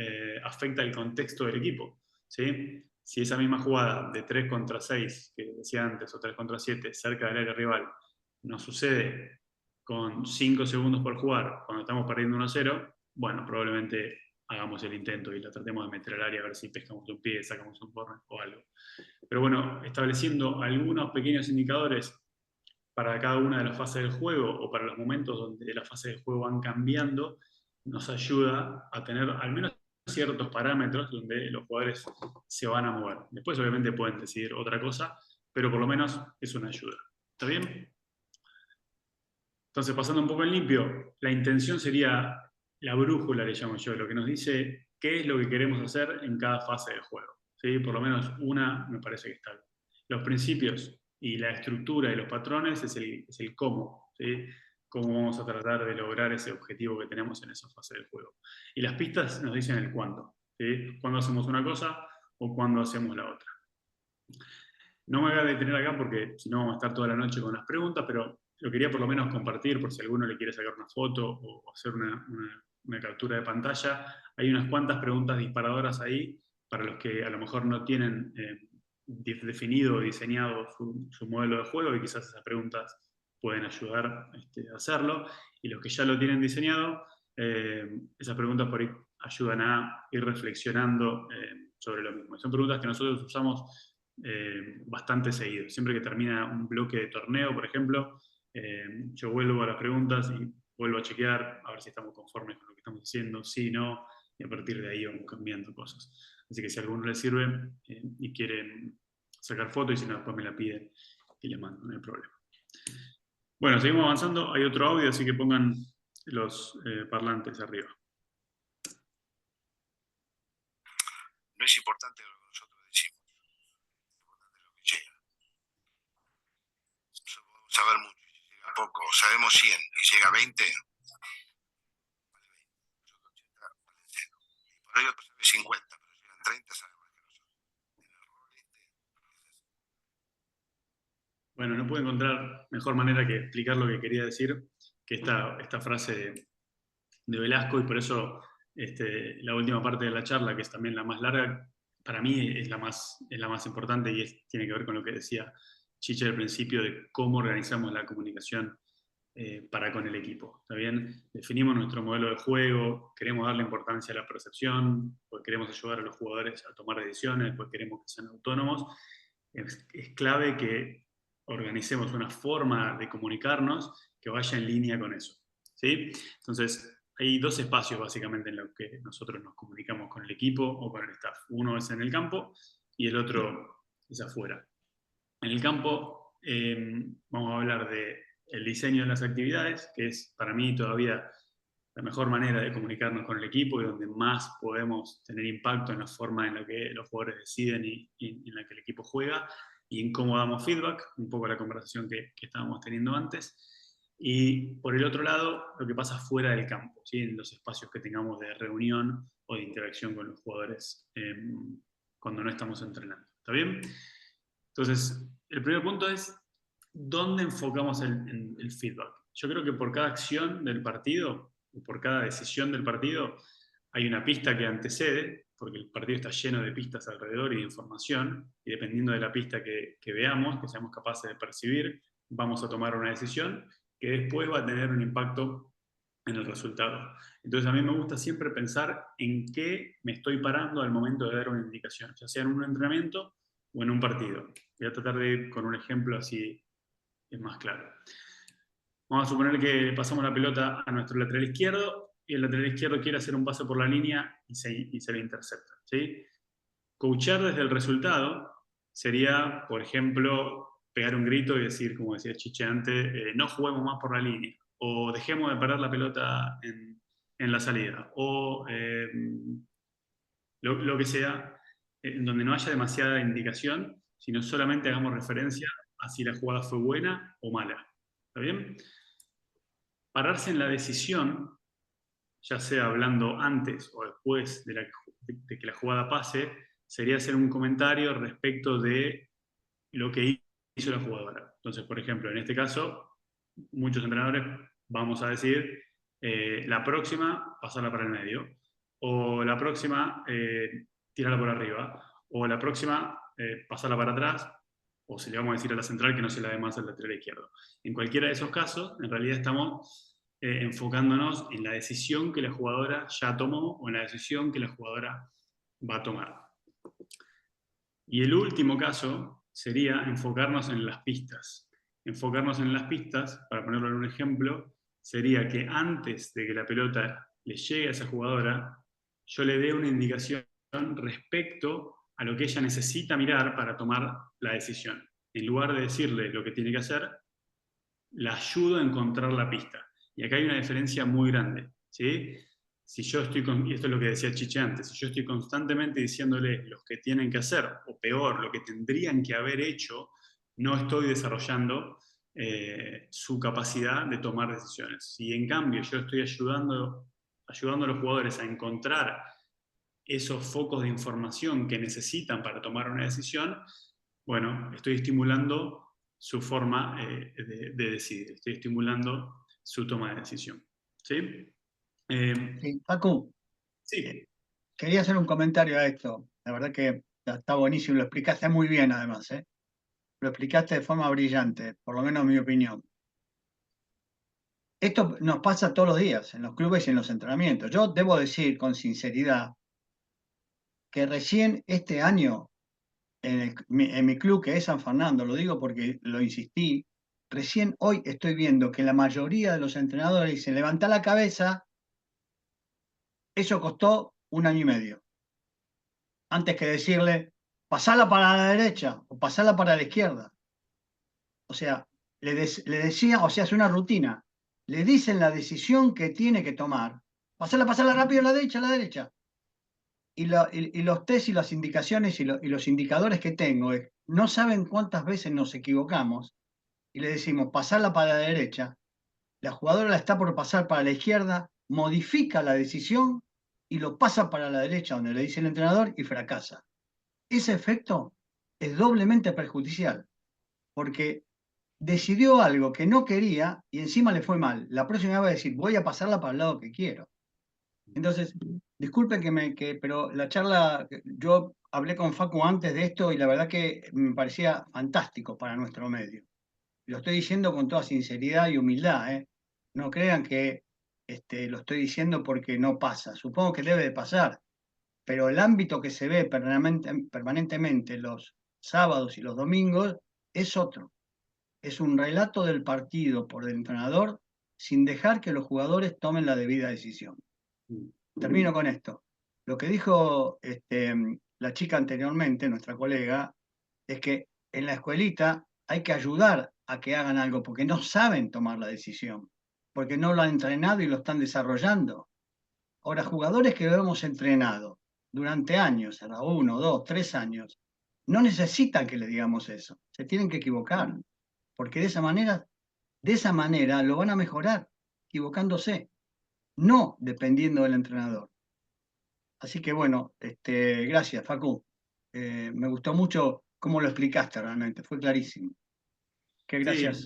afecta el contexto del equipo? ¿Sí? Si esa misma jugada de 3 contra 6, que decía antes, o 3 contra 7, cerca del área rival, nos sucede con 5 segundos por jugar, cuando estamos perdiendo 1-0, bueno, probablemente hagamos el intento y la tratemos de meter al área a ver si pescamos un pie, sacamos un corner o algo. Pero bueno, estableciendo algunos pequeños indicadores para cada una de las fases del juego o para los momentos donde las fases del juego van cambiando, nos ayuda a tener al menos ciertos parámetros donde los jugadores se van a mover. Después obviamente pueden decidir otra cosa, pero por lo menos es una ayuda. ¿Está bien? Entonces, pasando un poco en limpio, la intención sería la brújula, le llamo yo, lo que nos dice qué es lo que queremos hacer en cada fase del juego. ¿Sí? Por lo menos una me parece que está bien. Los principios y la estructura y los patrones es el cómo. ¿Sí? Cómo vamos a tratar de lograr ese objetivo que tenemos en esa fase del juego. Y las pistas nos dicen el cuándo. ¿Sí? Cuándo hacemos una cosa o cuándo hacemos la otra. No me voy a detener acá porque si no vamos a estar toda la noche con las preguntas, pero lo quería por lo menos compartir por si alguno le quiere sacar una foto o hacer una captura de pantalla. Hay unas cuantas preguntas disparadoras ahí para los que a lo mejor no tienen definido o diseñado su modelo de juego, y quizás esas preguntas pueden ayudar a hacerlo. Y los que ya lo tienen diseñado, esas preguntas por ahí ayudan a ir reflexionando sobre lo mismo. Son preguntas que nosotros usamos bastante seguido. Siempre que termina un bloque de torneo, por ejemplo, yo vuelvo a las preguntas y vuelvo a chequear a ver si estamos conformes con lo que estamos haciendo, sí, no, y a partir de ahí vamos cambiando cosas. Así que si a alguno le sirve y quieren sacar fotos, y si no, después me la piden y les mando, no hay problema. Bueno, seguimos avanzando. Hay otro audio, así que pongan los parlantes arriba. No es importante lo que nosotros decimos, es importante lo que llega. Nosotros podemos saber mucho, y si llega poco, o sabemos 100 y llega 20, vale 20. Nosotros 80 valen 0. Y por ahí otro sabe 50, pero si llegan 30 sabe más que nosotros. El error es así. Bueno, no puedo encontrar mejor manera que explicar lo que quería decir que esta frase de Velasco, y por eso la última parte de la charla, que es también la más larga, para mí es la más importante, y tiene que ver con lo que decía Chiche al principio de cómo organizamos la comunicación para con el equipo. ¿Está bien? Definimos nuestro modelo de juego, queremos darle importancia a la percepción, pues queremos ayudar a los jugadores a tomar decisiones, pues queremos que sean autónomos. Es clave que organicemos una forma de comunicarnos que vaya en línea con eso, ¿sí? Entonces, hay dos espacios básicamente en los que nosotros nos comunicamos con el equipo o con el staff. Uno es en el campo y el otro es afuera. En el campo vamos a hablar del diseño de las actividades, que es para mí todavía la mejor manera de comunicarnos con el equipo y donde más podemos tener impacto en la forma en la que los jugadores deciden y en la que el equipo juega, y en cómo damos feedback, un poco la conversación que estábamos teniendo antes. Y por el otro lado, lo que pasa fuera del campo, ¿sí? En los espacios que tengamos de reunión o de interacción con los jugadores cuando no estamos entrenando. ¿Está bien? Entonces, el primer punto es ¿dónde enfocamos el feedback? Yo creo que por cada acción del partido, o por cada decisión del partido, hay una pista que antecede, porque el partido está lleno de pistas alrededor y de información, y dependiendo de la pista que veamos, que seamos capaces de percibir, vamos a tomar una decisión que después va a tener un impacto en el resultado. Entonces a mí me gusta siempre pensar en qué me estoy parando al momento de dar una indicación, ya sea en un entrenamiento o en un partido. Voy a tratar de ir con un ejemplo así es más claro. Vamos a suponer que pasamos la pelota a nuestro lateral izquierdo y el lateral izquierdo quiere hacer un pase por la línea y se le intercepta, ¿sí? Coachar desde el resultado sería, por ejemplo, pegar un grito y decir, como decía Chiche antes, no juguemos más por la línea, o dejemos de parar la pelota en la salida, o lo que sea, en donde no haya demasiada indicación, sino solamente hagamos referencia a si la jugada fue buena o mala. ¿Está bien? Pararse en la decisión, ya sea hablando antes o después de que la jugada pase, sería hacer un comentario respecto de lo que hizo la jugadora. Entonces, por ejemplo, en este caso, muchos entrenadores vamos a decir, la próxima, pasarla para el medio, o la próxima, tirarla por arriba, o la próxima, pasarla para atrás, o si le vamos a decir a la central que no se la dé más al lateral izquierdo. En cualquiera de esos casos, en realidad estamos enfocándonos en la decisión que la jugadora ya tomó o en la decisión que la jugadora va a tomar. Y el último caso sería enfocarnos en las pistas. Enfocarnos en las pistas, para ponerlo en un ejemplo, sería que antes de que la pelota le llegue a esa jugadora, yo le dé una indicación respecto a lo que ella necesita mirar para tomar la decisión. En lugar de decirle lo que tiene que hacer, la ayudo a encontrar la pista. Y acá hay una diferencia muy grande, ¿sí? Si yo estoy, y esto es lo que decía Chiche antes, si yo estoy constantemente diciéndole lo que tienen que hacer, o peor, lo que tendrían que haber hecho, no estoy desarrollando su capacidad de tomar decisiones. Si en cambio yo estoy ayudando a los jugadores a encontrar esos focos de información que necesitan para tomar una decisión, bueno, estoy estimulando su forma de decidir. Estoy estimulando su toma de decisión. ¿Sí? Sí, Facu, Sí. quería hacer un comentario a esto. La verdad que está buenísimo, lo explicaste muy bien además, ¿eh? Lo explicaste de forma brillante, por lo menos en mi opinión. Esto nos pasa todos los días, en los clubes y en los entrenamientos. Yo debo decir con sinceridad que recién este año, en mi club que es San Fernando, lo digo porque lo insistí, recién hoy estoy viendo que la mayoría de los entrenadores dicen, levanta la cabeza, eso costó 1 año y medio. Antes que decirle, pasala para la derecha o pasala para la izquierda. O sea, le decía, o sea, es una rutina. Le dicen la decisión que tiene que tomar. Pasala rápido a la derecha, a la derecha. Y los test y las indicaciones y los indicadores que tengo es, no saben cuántas veces nos equivocamos y le decimos, pasarla para la derecha, la jugadora la está por pasar para la izquierda, modifica la decisión y lo pasa para la derecha, donde le dice el entrenador, y fracasa. Ese efecto es doblemente perjudicial, porque decidió algo que no quería y encima le fue mal. La próxima vez va a decir, voy a pasarla para el lado que quiero. Entonces, disculpen pero la charla, yo hablé con Facu antes de esto y la verdad que me parecía fantástico para nuestro medio. Lo estoy diciendo con toda sinceridad y humildad, ¿eh? No crean que lo estoy diciendo porque no pasa. Supongo que debe de pasar, pero el ámbito que se ve permanentemente los sábados y los domingos es otro. Es un relato del partido por el entrenador sin dejar que los jugadores tomen la debida decisión. Termino con esto. Lo que dijo la chica anteriormente, nuestra colega, es que en la escuelita hay que ayudar a que hagan algo porque no saben tomar la decisión, porque no lo han entrenado y lo están desarrollando. Ahora, jugadores que lo hemos entrenado durante años, ahora 1, 2, 3 años, no necesitan que le digamos eso, se tienen que equivocar, porque de esa manera lo van a mejorar, equivocándose, no dependiendo del entrenador. Así que bueno, gracias, Facu. Me gustó mucho cómo lo explicaste realmente, fue clarísimo. Que Sí, gracias.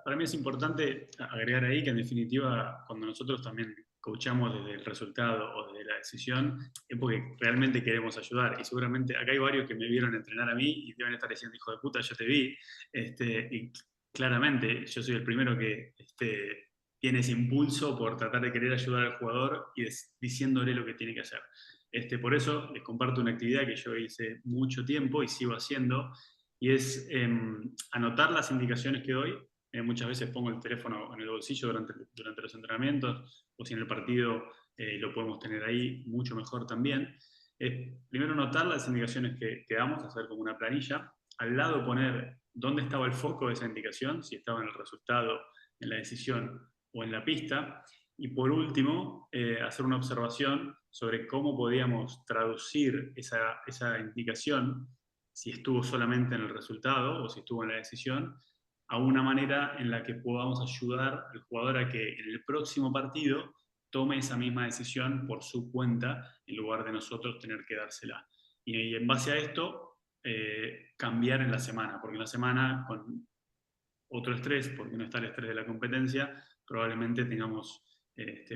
para mí es importante agregar ahí que en definitiva cuando nosotros también coachamos desde el resultado o desde la decisión es porque realmente queremos ayudar y seguramente acá hay varios que me vieron entrenar a mí y deben estar diciendo, hijo de puta, yo te vi, y claramente yo soy el primero que tiene ese impulso por tratar de querer ayudar al jugador y diciéndole lo que tiene que hacer. Por eso les comparto una actividad que yo hice mucho tiempo y sigo haciendo, y es anotar las indicaciones que doy. Muchas veces pongo el teléfono en el bolsillo durante los entrenamientos, o si en el partido lo podemos tener ahí, mucho mejor también. Primero anotar las indicaciones que damos, hacer como una planilla. Al lado poner dónde estaba el foco de esa indicación, si estaba en el resultado, en la decisión o en la pista. Y por último, hacer una observación sobre cómo podíamos traducir esa indicación, si estuvo solamente en el resultado o si estuvo en la decisión, a una manera en la que podamos ayudar al jugador a que en el próximo partido tome esa misma decisión por su cuenta en lugar de nosotros tener que dársela. Y en base a esto, cambiar en la semana, porque en la semana con otro estrés, porque no está el estrés de la competencia, probablemente tengamos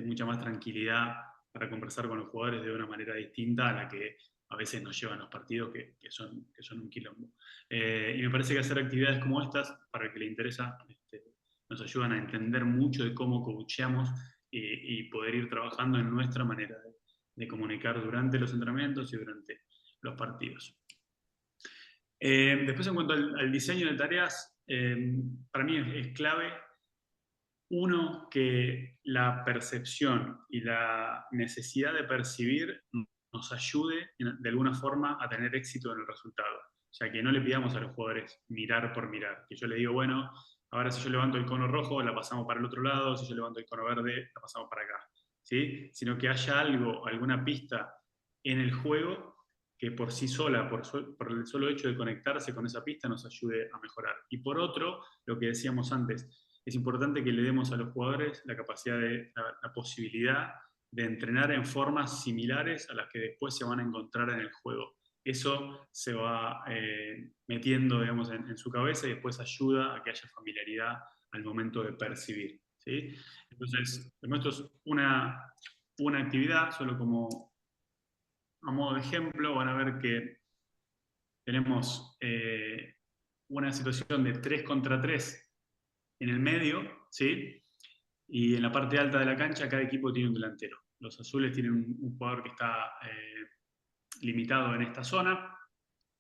mucha más tranquilidad para conversar con los jugadores de una manera distinta a la que a veces nos llevan los partidos que son un quilombo. Y me parece que hacer actividades como estas, para el que le interesa, nos ayudan a entender mucho de cómo coacheamos y poder ir trabajando en nuestra manera de comunicar durante los entrenamientos y durante los partidos. Después, en cuanto al diseño de tareas, para mí es clave, uno, que la percepción y la necesidad de percibir nos ayude de alguna forma a tener éxito en el resultado. O sea, que no le pidamos a los jugadores mirar por mirar. Que yo le digo, bueno, ahora si yo levanto el cono rojo, la pasamos para el otro lado, si yo levanto el cono verde, la pasamos para acá. ¿Sí? Sino que haya algo, alguna pista en el juego que por sí sola, por el solo hecho de conectarse con esa pista, nos ayude a mejorar. Y por otro, lo que decíamos antes, es importante que le demos a los jugadores la capacidad la posibilidad de entrenar en formas similares a las que después se van a encontrar en el juego. eso se va metiendo, digamos, en su cabeza y después ayuda a que haya familiaridad al momento de percibir, ¿sí? Entonces, esto es una actividad, solo como a modo de ejemplo, van a ver que tenemos una situación de 3 contra 3 en el medio, ¿sí? Y en la parte alta de la cancha cada equipo tiene un delantero. Los azules tienen un jugador que está limitado en esta zona,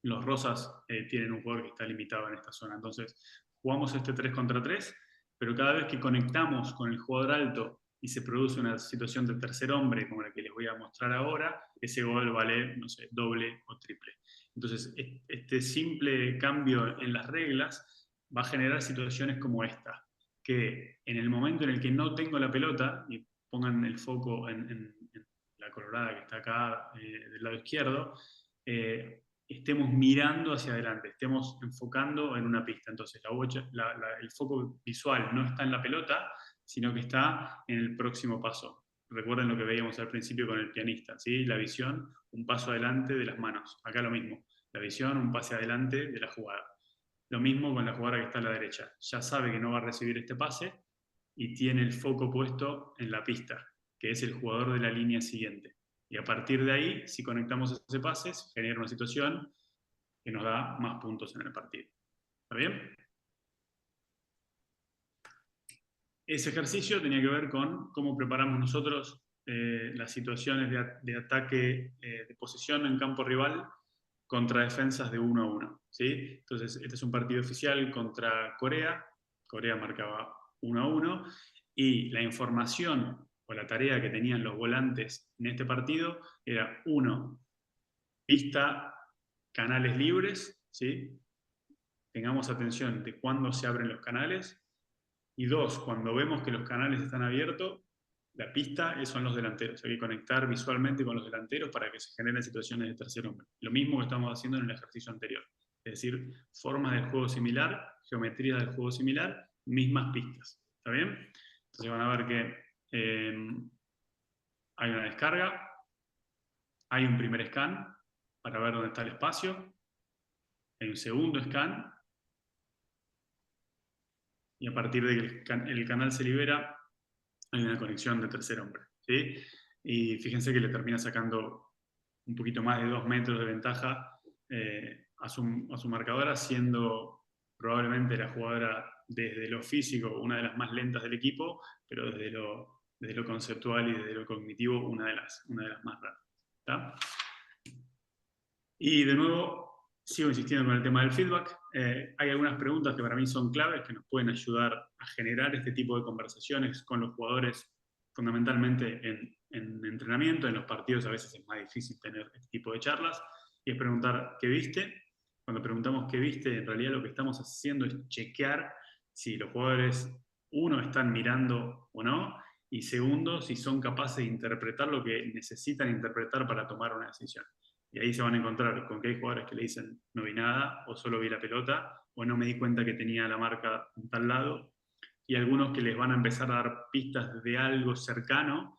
los rosas tienen un jugador que está limitado en esta zona. Entonces, jugamos este 3 contra 3, pero cada vez que conectamos con el jugador alto y se produce una situación de tercer hombre, como la que les voy a mostrar ahora, ese gol vale, no sé, doble o triple. Entonces, este simple cambio en las reglas va a generar situaciones como esta, que en el momento en el que no tengo la pelota, y pongan el foco en la colorada que está acá del lado izquierdo, estemos mirando hacia adelante, estemos enfocando en una pista. Entonces, el foco visual no está en la pelota, sino que está en el próximo paso. Recuerden lo que veíamos al principio con el pianista, ¿sí? La visión, un paso adelante de las manos. Acá lo mismo, la visión, un pase adelante de la jugada. Lo mismo con la jugadora que está a la derecha. Ya sabe que no va a recibir este pase y tiene el foco puesto en la pista, que es el jugador de la línea siguiente. Y a partir de ahí, si conectamos ese pase, se genera una situación que nos da más puntos en el partido. ¿Está bien? Ese ejercicio tenía que ver con cómo preparamos nosotros las situaciones de ataque de posesión en campo rival contra defensas de 1 a 1. ¿Sí? Entonces, este es un partido oficial contra Corea. Corea marcaba 1 a 1. Y la información o la tarea que tenían los volantes en este partido era, 1, pista, canales libres, ¿sí? Tengamos atención de cuándo se abren los canales. Y 2, cuando vemos que los canales están abiertos, la pista son los delanteros. Hay que conectar visualmente con los delanteros para que se generen situaciones de tercer hombre. Lo mismo que estamos haciendo en el ejercicio anterior. Es decir, formas del juego similar, geometría del juego similar, mismas pistas. ¿Está bien? Entonces van a ver que hay una descarga, hay un primer scan para ver dónde está el espacio, hay un segundo scan, y a partir de que el canal se libera, hay una conexión de tercer hombre, ¿sí? Y fíjense que le termina sacando un poquito más de 2 metros de ventaja a su marcadora, siendo probablemente la jugadora desde lo físico una de las más lentas del equipo, pero desde lo conceptual y desde lo cognitivo una de las más rápidas. ¿Está? Y de nuevo, sigo insistiendo con el tema del feedback. Hay algunas preguntas que para mí son claves, que nos pueden ayudar a generar este tipo de conversaciones con los jugadores, fundamentalmente en entrenamiento. En los partidos a veces es más difícil tener este tipo de charlas. Y es preguntar, ¿qué viste? Cuando preguntamos qué viste, en realidad lo que estamos haciendo es chequear si los jugadores, 1, están mirando o no, y 2, si son capaces de interpretar lo que necesitan interpretar para tomar una decisión. Y ahí se van a encontrar con que hay jugadores que le dicen no vi nada, o solo vi la pelota, o no me di cuenta que tenía la marca en tal lado, y algunos que les van a empezar a dar pistas de algo cercano,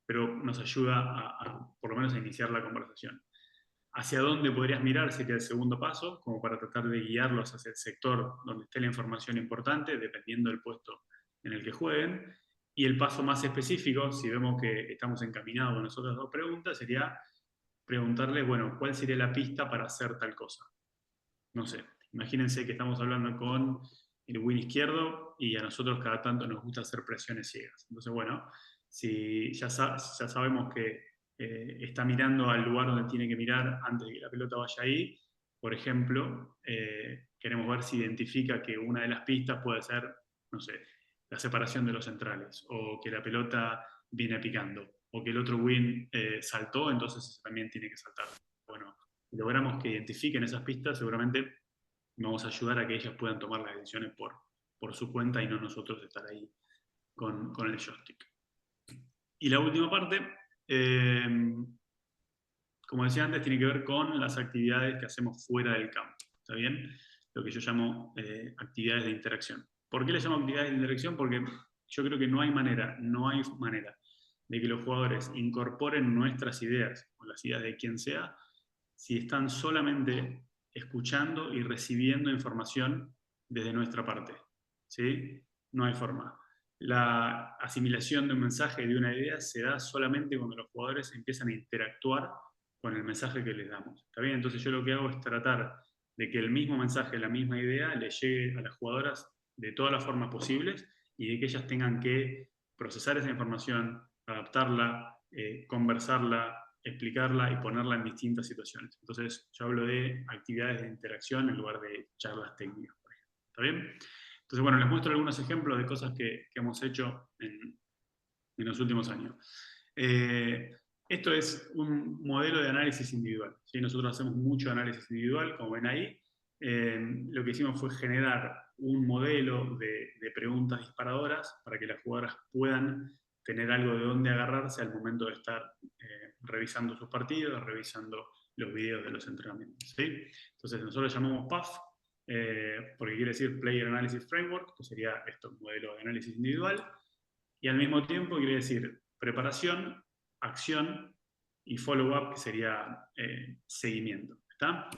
pero nos ayuda por lo menos a iniciar la conversación. ¿Hacia dónde podrías mirar? Sería el segundo paso, como para tratar de guiarlos hacia el sector donde esté la información importante, dependiendo del puesto en el que jueguen. Y el paso más específico, si vemos que estamos encaminados con las otras 2 preguntas, sería preguntarle, bueno, ¿cuál sería la pista para hacer tal cosa? No sé, imagínense que estamos hablando con el win izquierdo y a nosotros cada tanto nos gusta hacer presiones ciegas. Entonces, bueno, si ya sabemos que está mirando al lugar donde tiene que mirar antes de que la pelota vaya ahí, por ejemplo, queremos ver si identifica que una de las pistas puede ser, no sé, la separación de los centrales, o que la pelota viene picando, o que el otro win saltó, entonces también tiene que saltar. Bueno, si logramos que identifiquen esas pistas, seguramente vamos a ayudar a que ellas puedan tomar las decisiones por su cuenta y no nosotros estar ahí con el joystick. Y la última parte, como decía antes, tiene que ver con las actividades que hacemos fuera del campo. ¿Está bien? Lo que yo llamo actividades de interacción. ¿Por qué le llamo actividades de interacción? Porque yo creo que no hay manera de que los jugadores incorporen nuestras ideas o las ideas de quien sea si están solamente escuchando y recibiendo información desde nuestra parte, ¿sí? No hay forma. La asimilación de un mensaje, de una idea, se da solamente cuando los jugadores empiezan a interactuar con el mensaje que les damos. ¿Está bien? Entonces yo lo que hago es tratar de que el mismo mensaje, la misma idea, le llegue a las jugadoras de todas las formas posibles y de que ellas tengan que procesar esa información, adaptarla, conversarla, explicarla y ponerla en distintas situaciones. Entonces yo hablo de actividades de interacción en lugar de charlas técnicas, por ejemplo. ¿Está bien? Entonces, bueno, les muestro algunos ejemplos de cosas que hemos hecho en los últimos años. Esto es un modelo de análisis individual, ¿sí? Nosotros hacemos mucho análisis individual, como ven ahí. Lo que hicimos fue generar un modelo de preguntas disparadoras para que las jugadoras puedan tener algo de dónde agarrarse al momento de estar revisando sus partidos, revisando los videos de los entrenamientos, ¿sí? Entonces nosotros llamamos PAF, porque quiere decir Player Analysis Framework, que sería esto, un modelo de análisis individual, y al mismo tiempo quiere decir preparación, acción y follow-up, que sería seguimiento. ¿Está?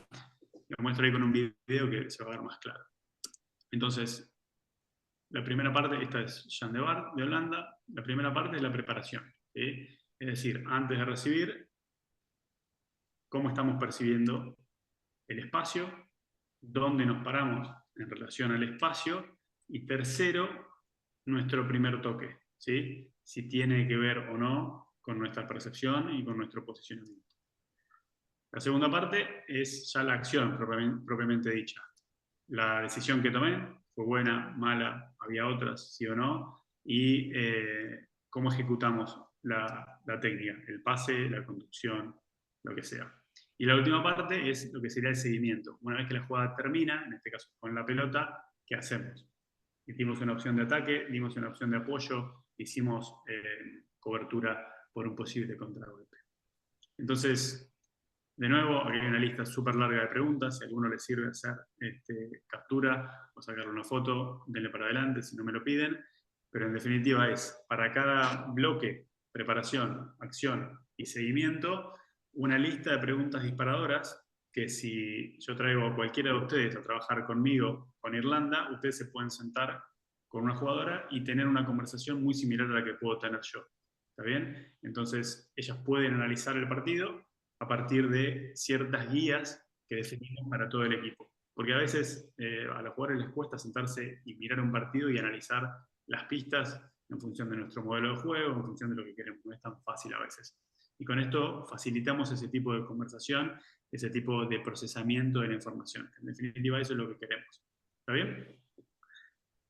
Lo muestro ahí con un video que se va a ver más claro. Entonces, la primera parte, esta es Jan de Waard, de Holanda, la primera parte es la preparación, ¿sí? Es decir, antes de recibir, cómo estamos percibiendo el espacio, dónde nos paramos en relación al espacio, y tercero, nuestro primer toque, ¿sí? Si tiene que ver o no con nuestra percepción y con nuestro posicionamiento. La segunda parte es ya la acción propiamente dicha. La decisión que tomé fue buena, mala, había otras, sí o no, y cómo ejecutamos la técnica, el pase, la conducción, lo que sea. Y la última parte es lo que sería el seguimiento. Una vez que la jugada termina, en este caso con la pelota, ¿qué hacemos? Dimos una opción de ataque, dimos una opción de apoyo, hicimos cobertura por un posible contragolpe. Entonces, de nuevo, aquí hay una lista súper larga de preguntas. Si a alguno le sirve hacer captura o sacarle una foto, denle para adelante si no me lo piden. Pero en definitiva es, para cada bloque, preparación, acción y seguimiento, una lista de preguntas disparadoras que si yo traigo a cualquiera de ustedes a trabajar conmigo con Irlanda, ustedes se pueden sentar con una jugadora y tener una conversación muy similar a la que puedo tener yo. ¿Está bien? Entonces, ellas pueden analizar el partido a partir de ciertas guías que definimos para todo el equipo. Porque a veces a los jugadores les cuesta sentarse y mirar un partido y analizar las pistas en función de nuestro modelo de juego, en función de lo que queremos. No es tan fácil a veces. Y con esto facilitamos ese tipo de conversación, ese tipo de procesamiento de la información. En definitiva, eso es lo que queremos. ¿Está bien?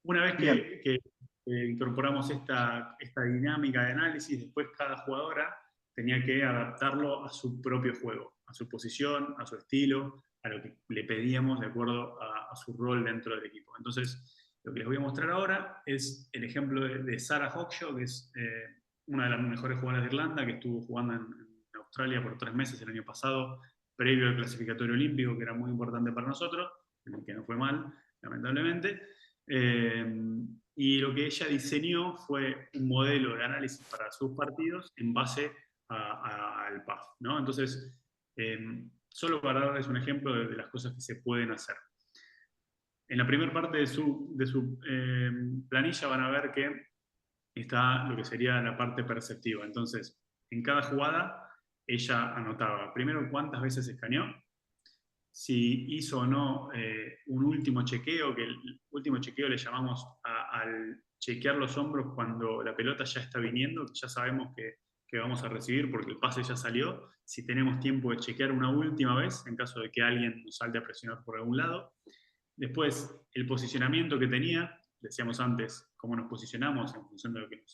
Una vez que incorporamos esta dinámica de análisis, después cada jugadora tenía que adaptarlo a su propio juego, a su posición, a su estilo, a lo que le pedíamos de acuerdo a su rol dentro del equipo. Entonces, lo que les voy a mostrar ahora es el ejemplo de Sarah Hawkshaw, que es una de las mejores jugadoras de Irlanda, que estuvo jugando en Australia por 3 meses el año pasado, previo al clasificatorio olímpico, que era muy importante para nosotros, en el que no fue mal, lamentablemente. Y lo que ella diseñó fue un modelo de análisis para sus partidos en base al PAF, ¿no? Entonces, solo para darles un ejemplo de las cosas que se pueden hacer. En la primera parte de su planilla van a ver que está lo que sería la parte perceptiva. Entonces, en cada jugada, ella anotaba primero cuántas veces escaneó, si hizo o no un último chequeo, que el último chequeo le llamamos al chequear los hombros cuando la pelota ya está viniendo, ya sabemos que vamos a recibir porque el pase ya salió, si tenemos tiempo de chequear una última vez en caso de que alguien nos salte a presionar por algún lado. Después, el posicionamiento que tenía, decíamos antes cómo nos posicionamos en función de lo que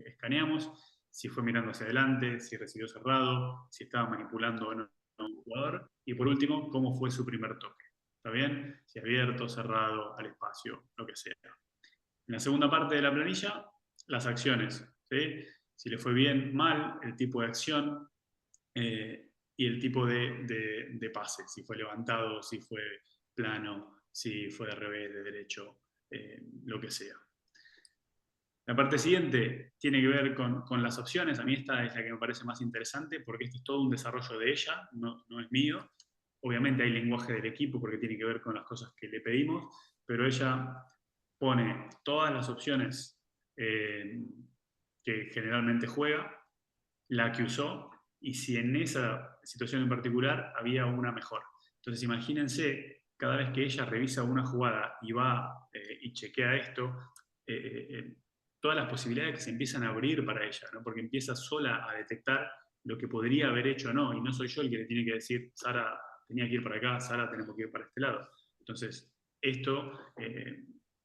escaneamos, si fue mirando hacia adelante, si recibió cerrado, si estaba manipulando o no un jugador, y por último, cómo fue su primer toque. ¿Está bien? Si abierto, cerrado, al espacio, lo que sea. En la segunda parte de la planilla, las acciones, ¿sí? Si le fue bien, mal, el tipo de acción y el tipo de pase, si fue levantado, si fue plano, si fue de revés, de derecho, lo que sea. La parte siguiente tiene que ver con las opciones. A mí esta es la que me parece más interesante porque este es todo un desarrollo de ella, no es mío. obviamente hay lenguaje del equipo porque tiene que ver con las cosas que le pedimos, pero ella pone todas las opciones que generalmente juega, la que usó, y si en esa situación en particular había una mejor. Entonces imagínense, cada vez que ella revisa una jugada y va y chequea esto, todas las posibilidades que se empiezan a abrir para ella, ¿no? Porque empieza sola a detectar lo que podría haber hecho o no, y no soy yo el que le tiene que decir, Sara tenía que ir para acá, Sara tenemos que ir para este lado. Entonces, esto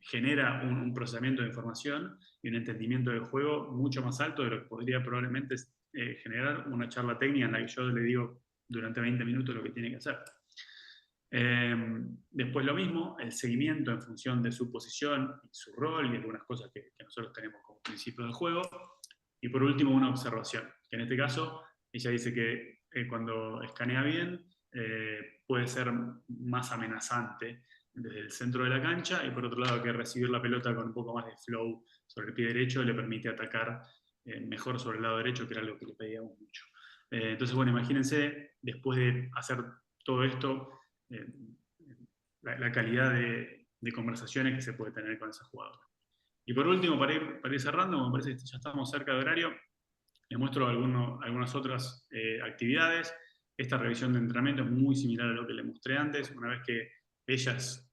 genera un procesamiento de información y un entendimiento del juego mucho más alto de lo que podría probablemente generar una charla técnica en la que yo le digo durante 20 minutos lo que tiene que hacer. Después lo mismo, el seguimiento en función de su posición y su rol y algunas cosas que nosotros tenemos como principio del juego. Y por último, una observación, que en este caso ella dice que cuando escanea bien puede ser más amenazante desde el centro de la cancha, y por otro lado que recibir la pelota con un poco más de flow sobre el pie derecho le permite atacar mejor sobre el lado derecho, que era algo que le pedíamos mucho. Entonces, bueno, imagínense, después de hacer todo esto, la calidad de conversaciones que se puede tener con esa jugadora. Y por último, para ir cerrando, me parece que ya estamos cerca de horario, les muestro algunas otras actividades. Esta revisión de entrenamiento es muy similar a lo que les mostré antes. Una vez que ellas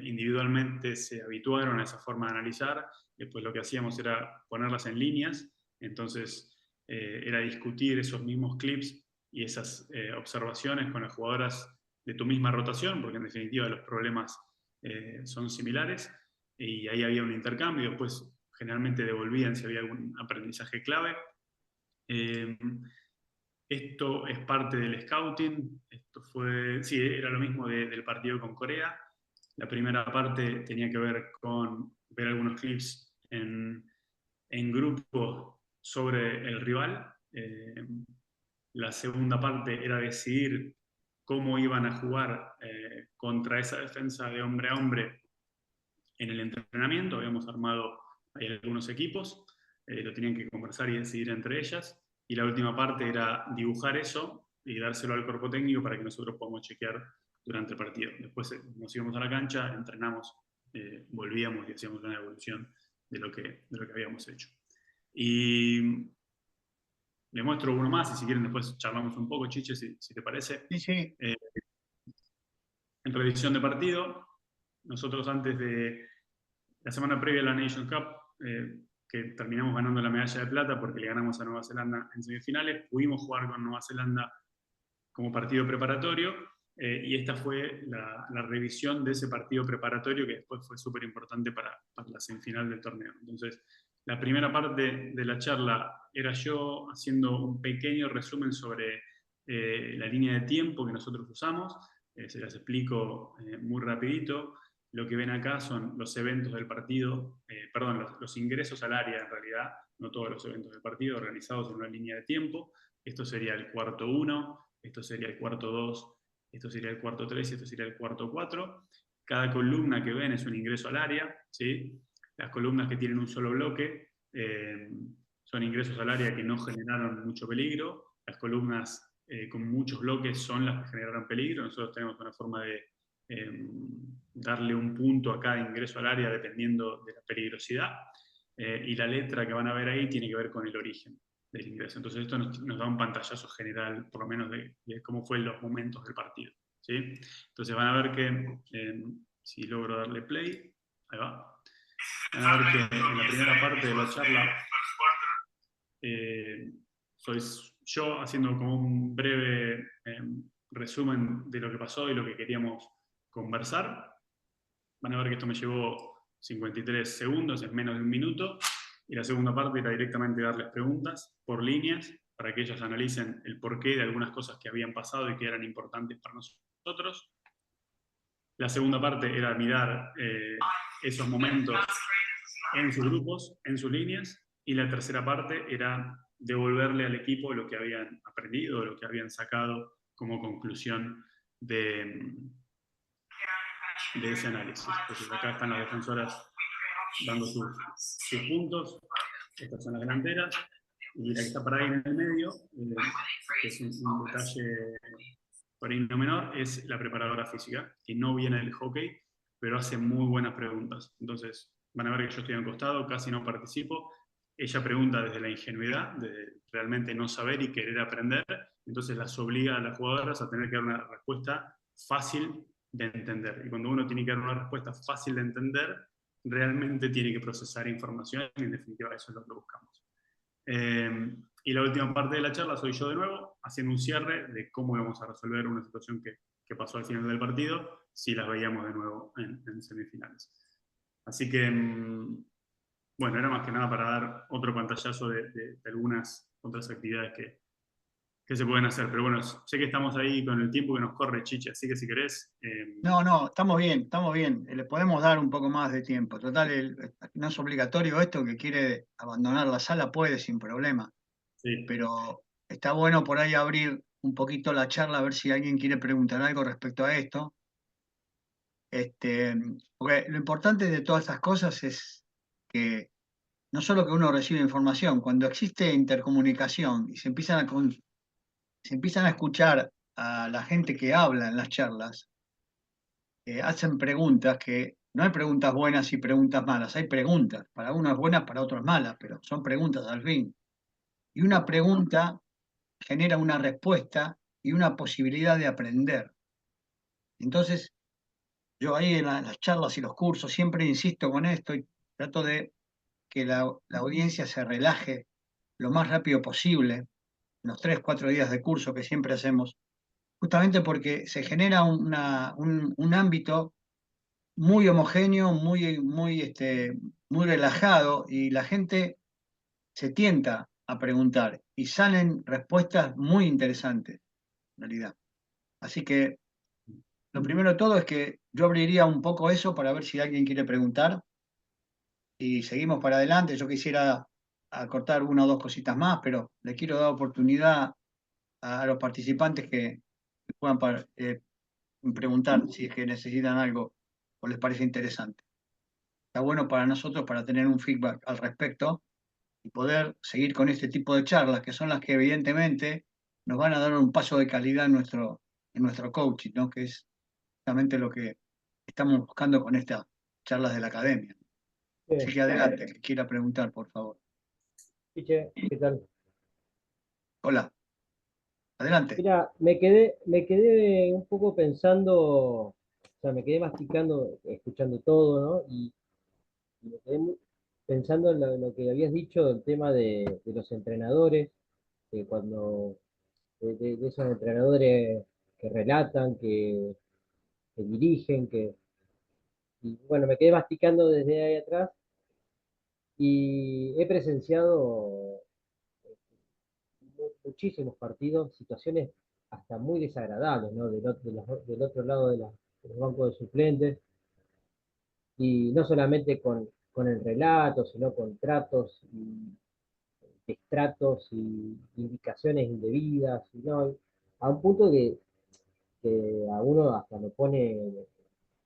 individualmente se habituaron a esa forma de analizar, después lo que hacíamos era ponerlas en líneas, entonces era discutir esos mismos clips y esas observaciones con las jugadoras de tu misma rotación, porque en definitiva los problemas son similares, y ahí había un intercambio, después generalmente devolvían si había algún aprendizaje clave. Esto es parte del scouting, sí, era lo mismo del partido con Corea. La primera parte tenía que ver con ver algunos clips en grupo sobre el rival. La segunda parte era decidir cómo iban a jugar contra esa defensa de hombre a hombre en el entrenamiento. Habíamos armado ahí algunos equipos, lo tenían que conversar y decidir entre ellas. Y la última parte era dibujar eso y dárselo al cuerpo técnico para que nosotros podamos chequear durante el partido. Después nos íbamos a la cancha, entrenamos, volvíamos y hacíamos una evolución de lo que habíamos hecho. Y les muestro uno más y si quieren después charlamos un poco, Chiche, si te parece. Sí, sí. En revisión de partido, nosotros antes de la semana previa a la Nations Cup, que terminamos ganando la medalla de plata porque le ganamos a Nueva Zelanda en semifinales, pudimos jugar con Nueva Zelanda como partido preparatorio, y esta fue la revisión de ese partido preparatorio que después fue súper importante para la semifinal del torneo. Entonces, la primera parte de la charla era yo haciendo un pequeño resumen sobre la línea de tiempo que nosotros usamos. Se las explico muy rapidito. Lo que ven acá son los eventos del partido, perdón, los ingresos al área en realidad, no todos los eventos del partido, organizados en una línea de tiempo. Esto sería el cuarto 1, esto sería el cuarto 2, esto sería el cuarto 3 y esto sería el cuarto 4. Cada columna que ven es un ingreso al área, ¿sí? Las columnas que tienen un solo bloque son ingresos al área que no generaron mucho peligro. Las columnas con muchos bloques son las que generaron peligro. Nosotros tenemos una forma de darle un punto a cada ingreso al área dependiendo de la peligrosidad, y la letra que van a ver ahí tiene que ver con el origen del ingreso. Entonces esto nos da un pantallazo general, por lo menos de cómo fue en los momentos del partido, ¿sí? Entonces van a ver que, si logro darle play, ahí va, van a ver que en la primera parte de la charla soy yo haciendo como un breve resumen de lo que pasó y lo que queríamos conversar. Van a ver que esto me llevó 53 segundos, es menos de un minuto, y la segunda parte era directamente darles preguntas por líneas para que ellos analicen el porqué de algunas cosas que habían pasado y que eran importantes para nosotros. La segunda parte era mirar esos momentos en sus grupos, en sus líneas, y la tercera parte era devolverle al equipo lo que habían aprendido, lo que habían sacado como conclusión de ese análisis. Entonces acá están las defensoras dando sus puntos, estas son las delanteras, y la que está para ahí en el medio, que es un detalle por ahí no menor, es la preparadora física, que no viene del hockey, pero hace muy buenas preguntas. Entonces, van a ver que yo estoy al costado, casi no participo. Ella pregunta desde la ingenuidad, de realmente no saber y querer aprender, entonces las obliga a las jugadoras a tener que dar una respuesta fácil de entender. Y cuando uno tiene que dar una respuesta fácil de entender, realmente tiene que procesar información y en definitiva eso es lo que buscamos. Y la última parte de la charla soy yo de nuevo, haciendo un cierre de cómo íbamos a resolver una situación que pasó al final del partido, si las veíamos de nuevo en semifinales. Así que, bueno, era más que nada para dar otro pantallazo de algunas otras actividades que se pueden hacer. Pero bueno, sé que estamos ahí con el tiempo que nos corre, Chichi, así que si querés... No, estamos bien, estamos bien. Le podemos dar un poco más de tiempo. Total, no es obligatorio esto, que quiere abandonar la sala puede sin problema. Sí. Pero está bueno por ahí abrir un poquito la charla, a ver si alguien quiere preguntar algo respecto a esto. Porque lo importante de todas estas cosas es que no solo que uno recibe información, cuando existe intercomunicación y se empiezan a escuchar a la gente que habla en las charlas, hacen preguntas que no hay preguntas buenas y preguntas malas, hay preguntas, para unos buenas, para otros malas, pero son preguntas al fin. Y una pregunta genera una respuesta y una posibilidad de aprender. Entonces, yo ahí en las charlas y los cursos siempre insisto con esto y trato de que la audiencia se relaje lo más rápido posible, en los 3, 4 días de curso que siempre hacemos, justamente porque se genera un ámbito muy homogéneo, muy relajado y la gente se tienta a preguntar y salen respuestas muy interesantes, en realidad. Así que lo primero de todo es que yo abriría un poco eso para ver si alguien quiere preguntar y seguimos para adelante. Yo quisiera acortar una o dos cositas más, pero le quiero dar oportunidad a los participantes que puedan preguntar si es que necesitan algo o les parece interesante. Está bueno para nosotros para tener un feedback al respecto y poder seguir con este tipo de charlas, que son las que evidentemente nos van a dar un paso de calidad en nuestro coaching, ¿no? Que es justamente lo que estamos buscando con estas charlas de la academia. Bien. Así que adelante, que quiera preguntar, por favor. Chiche, ¿qué tal? Hola, adelante. Mira, me quedé un poco pensando, o sea, me quedé masticando, escuchando todo, ¿no? Y me quedé pensando en lo que habías dicho del tema de los entrenadores, que de esos entrenadores que relatan, que dirigen, y bueno, me quedé masticando desde ahí atrás y he presenciado muchísimos partidos, situaciones hasta muy desagradables, ¿no? Del otro lado de los bancos de suplentes, y no solamente con el relato, sino con tratos y destratos y indicaciones indebidas, sino a un punto que a uno hasta lo pone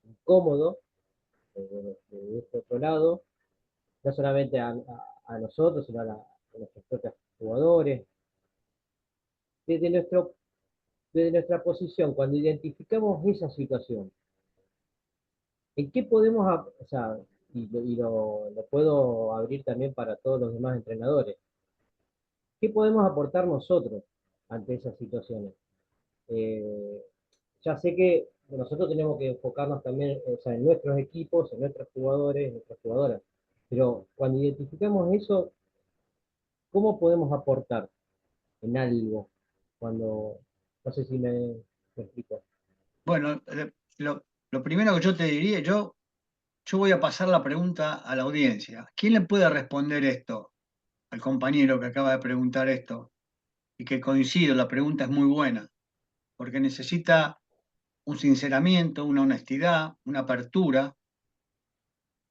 incómodo de este otro lado, no solamente a nosotros, sino a nuestros propios jugadores. Desde nuestro Desde nuestra posición, cuando identificamos esa situación, ¿en qué podemos, o sea, lo puedo abrir también para todos los demás entrenadores, qué podemos aportar nosotros ante esas situaciones? Eh, ya sé que nosotros tenemos que enfocarnos también, o sea, en nuestros equipos, en nuestros jugadores, en nuestras jugadoras, pero cuando identificamos eso, ¿cómo podemos aportar en algo? Cuando, no sé si me explico. Bueno, lo primero que yo te diría, yo voy a pasar la pregunta a la audiencia. ¿Quién le puede responder esto al compañero que acaba de preguntar esto? Y que coincido, la pregunta es muy buena, porque necesita un sinceramiento, una honestidad, una apertura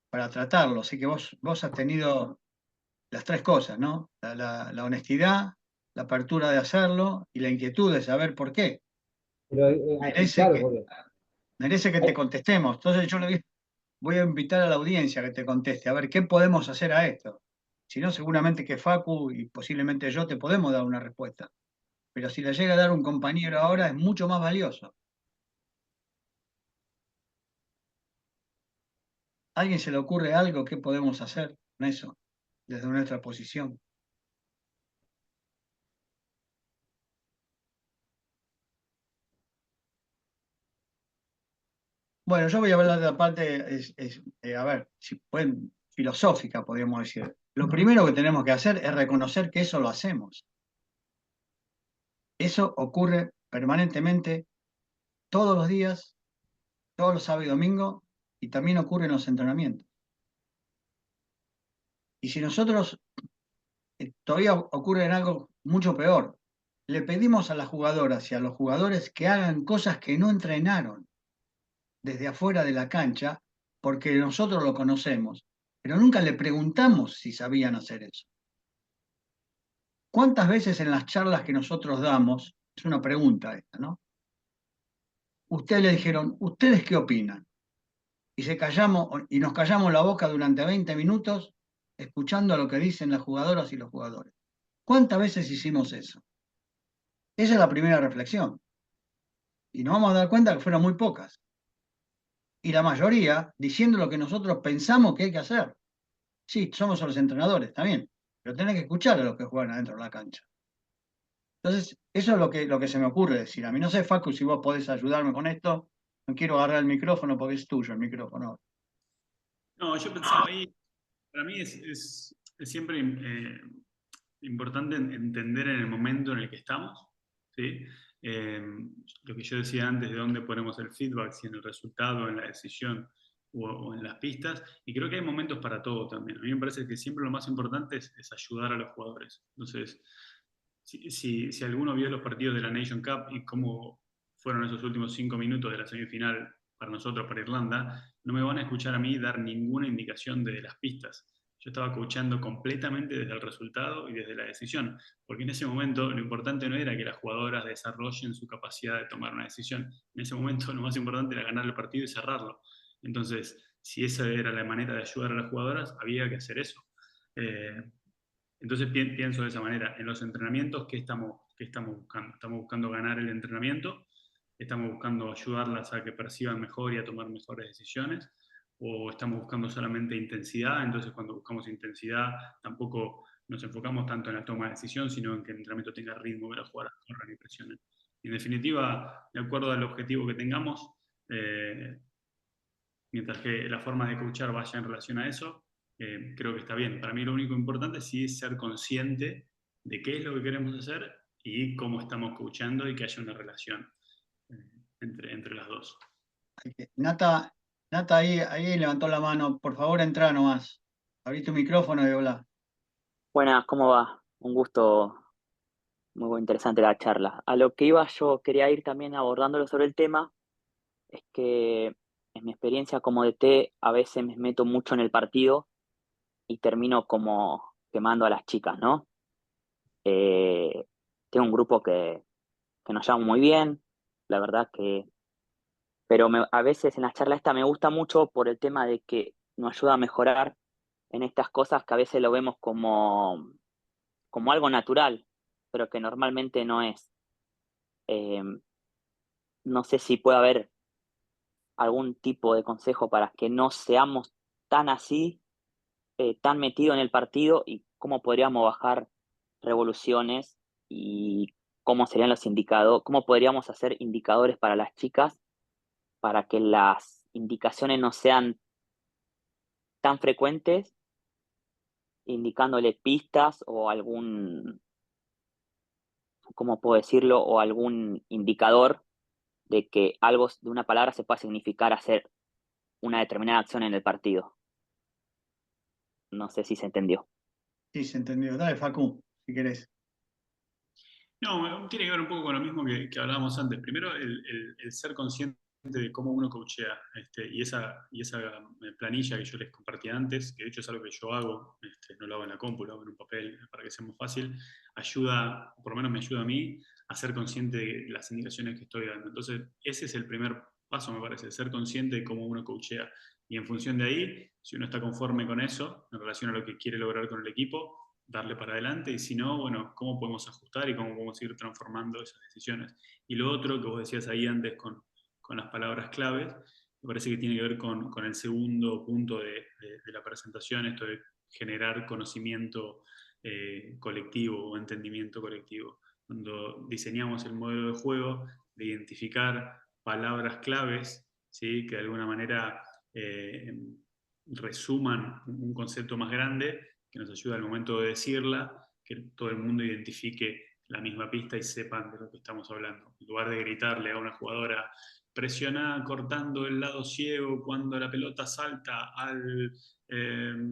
para tratarlo. Así que vos has tenido las tres cosas, ¿no? La honestidad, la apertura de hacerlo y la inquietud de saber por qué. Pero, Merece claro, que, porque merece que te contestemos. Entonces yo voy a invitar a la audiencia que te conteste, a ver qué podemos hacer a esto. Si no, seguramente que Facu y posiblemente yo te podemos dar una respuesta. pero si le llega a dar un compañero ahora es mucho más valioso. ¿A alguien se le ocurre algo que podemos hacer con eso, desde nuestra posición? Bueno, yo voy a hablar de la parte, a ver, si pueden, filosófica, podríamos decir. Lo primero que tenemos que hacer es reconocer que eso lo hacemos. Eso ocurre permanentemente, todos los días, todos los sábados y domingos, y también ocurre en los entrenamientos. Y si nosotros, todavía ocurre en algo mucho peor, le pedimos a las jugadoras y a los jugadores que hagan cosas que no entrenaron desde afuera de la cancha, porque nosotros lo conocemos, pero nunca le preguntamos si sabían hacer eso. ¿Cuántas veces en las charlas que nosotros damos, es una pregunta esta, ¿no? Ustedes le dijeron, ¿ustedes qué opinan? Y nos callamos la boca durante 20 minutos escuchando lo que dicen las jugadoras y los jugadores. ¿Cuántas veces hicimos eso? Esa es la primera reflexión. Y nos vamos a dar cuenta que fueron muy pocas. Y la mayoría diciendo lo que nosotros pensamos que hay que hacer. Sí, somos los entrenadores, está bien, pero tenés que escuchar a los que juegan adentro de la cancha. Entonces, eso es lo que se me ocurre decir. A mí no sé, Facu, si vos podés ayudarme con esto. No quiero agarrar el micrófono porque es tuyo el micrófono. No, yo pensaba ahí, para mí es siempre importante entender en el momento en el que estamos, ¿sí? Lo que yo decía antes, de dónde ponemos el feedback, si en el resultado, en la decisión o en las pistas, y creo que hay momentos para todo también. A mí me parece que siempre lo más importante es ayudar a los jugadores. Entonces, si alguno vio los partidos de la Nation Cup y cómo fueron esos últimos 5 minutos de la semifinal para nosotros, para Irlanda, no me van a escuchar a mí dar ninguna indicación de las pistas. Yo estaba coachando completamente desde el resultado y desde la decisión, porque en ese momento lo importante no era que las jugadoras desarrollen su capacidad de tomar una decisión. En ese momento lo más importante era ganar el partido y cerrarlo. Entonces, si esa era la manera de ayudar a las jugadoras, había que hacer eso. Entonces pienso de esa manera. En los entrenamientos, ¿qué estamos buscando? Estamos buscando ganar el entrenamiento, estamos buscando ayudarlas a que perciban mejor y a tomar mejores decisiones, o estamos buscando solamente intensidad. Entonces, cuando buscamos intensidad, tampoco nos enfocamos tanto en la toma de decisión, sino en que el entrenamiento tenga ritmo, que las jugadoras corran y presionen. En definitiva, de acuerdo al objetivo que tengamos, mientras que la forma de coachar vaya en relación a eso, creo que está bien. Para mí lo único importante sí es ser consciente de qué es lo que queremos hacer y cómo estamos coachando y que haya una relación entre las dos. Nata, ahí levantó la mano. Por favor, entra nomás. Abrí tu micrófono y habla. Buenas, ¿cómo va? Un gusto, muy interesante la charla. A lo que iba yo, quería ir también abordándolo sobre el tema, es que en mi experiencia como DT a veces me meto mucho en el partido y termino como quemando a las chicas, ¿no? Eh, Tengo un grupo que nos llama muy bien, la verdad que, pero a veces en la charla esta me gusta mucho por el tema de que nos ayuda a mejorar en estas cosas que a veces lo vemos como algo natural, pero que normalmente no es. Eh, no sé si puede haber algún tipo de consejo para que no seamos tan así, tan metidos en el partido y cómo podríamos bajar revoluciones y cómo serían los indicados, cómo podríamos hacer indicadores para las chicas para que las indicaciones no sean tan frecuentes, indicándole pistas o algún, ¿cómo puedo decirlo? O algún indicador de que algo de una palabra se pueda significar hacer una determinada acción en el partido. No sé si se entendió. Sí, se entendió. Dale, Facu, si querés. No, tiene que ver un poco con lo mismo que hablábamos antes. Primero, el ser consciente de cómo uno coachea, y esa planilla que yo les compartí antes, que de hecho es algo que yo hago, no lo hago en la compu, lo hago en un papel para que sea muy fácil, ayuda, por lo menos me ayuda a mí, a ser consciente de las indicaciones que estoy dando. Entonces, ese es el primer paso, me parece, ser consciente de cómo uno coachea. Y en función de ahí, si uno está conforme con eso, en relación a lo que quiere lograr con el equipo, darle para adelante, y si no, bueno, cómo podemos ajustar y cómo podemos ir transformando esas decisiones. Y lo otro que vos decías ahí antes con las palabras claves, me parece que tiene que ver con el segundo punto de la presentación, esto de generar conocimiento colectivo o entendimiento colectivo. Cuando diseñamos el modelo de juego, de identificar palabras claves, ¿sí? Que de alguna manera resuman un concepto más grande, que nos ayuda al momento de decirla, que todo el mundo identifique la misma pista y sepan de lo que estamos hablando. En lugar de gritarle a una jugadora, presiona cortando el lado ciego cuando la pelota salta al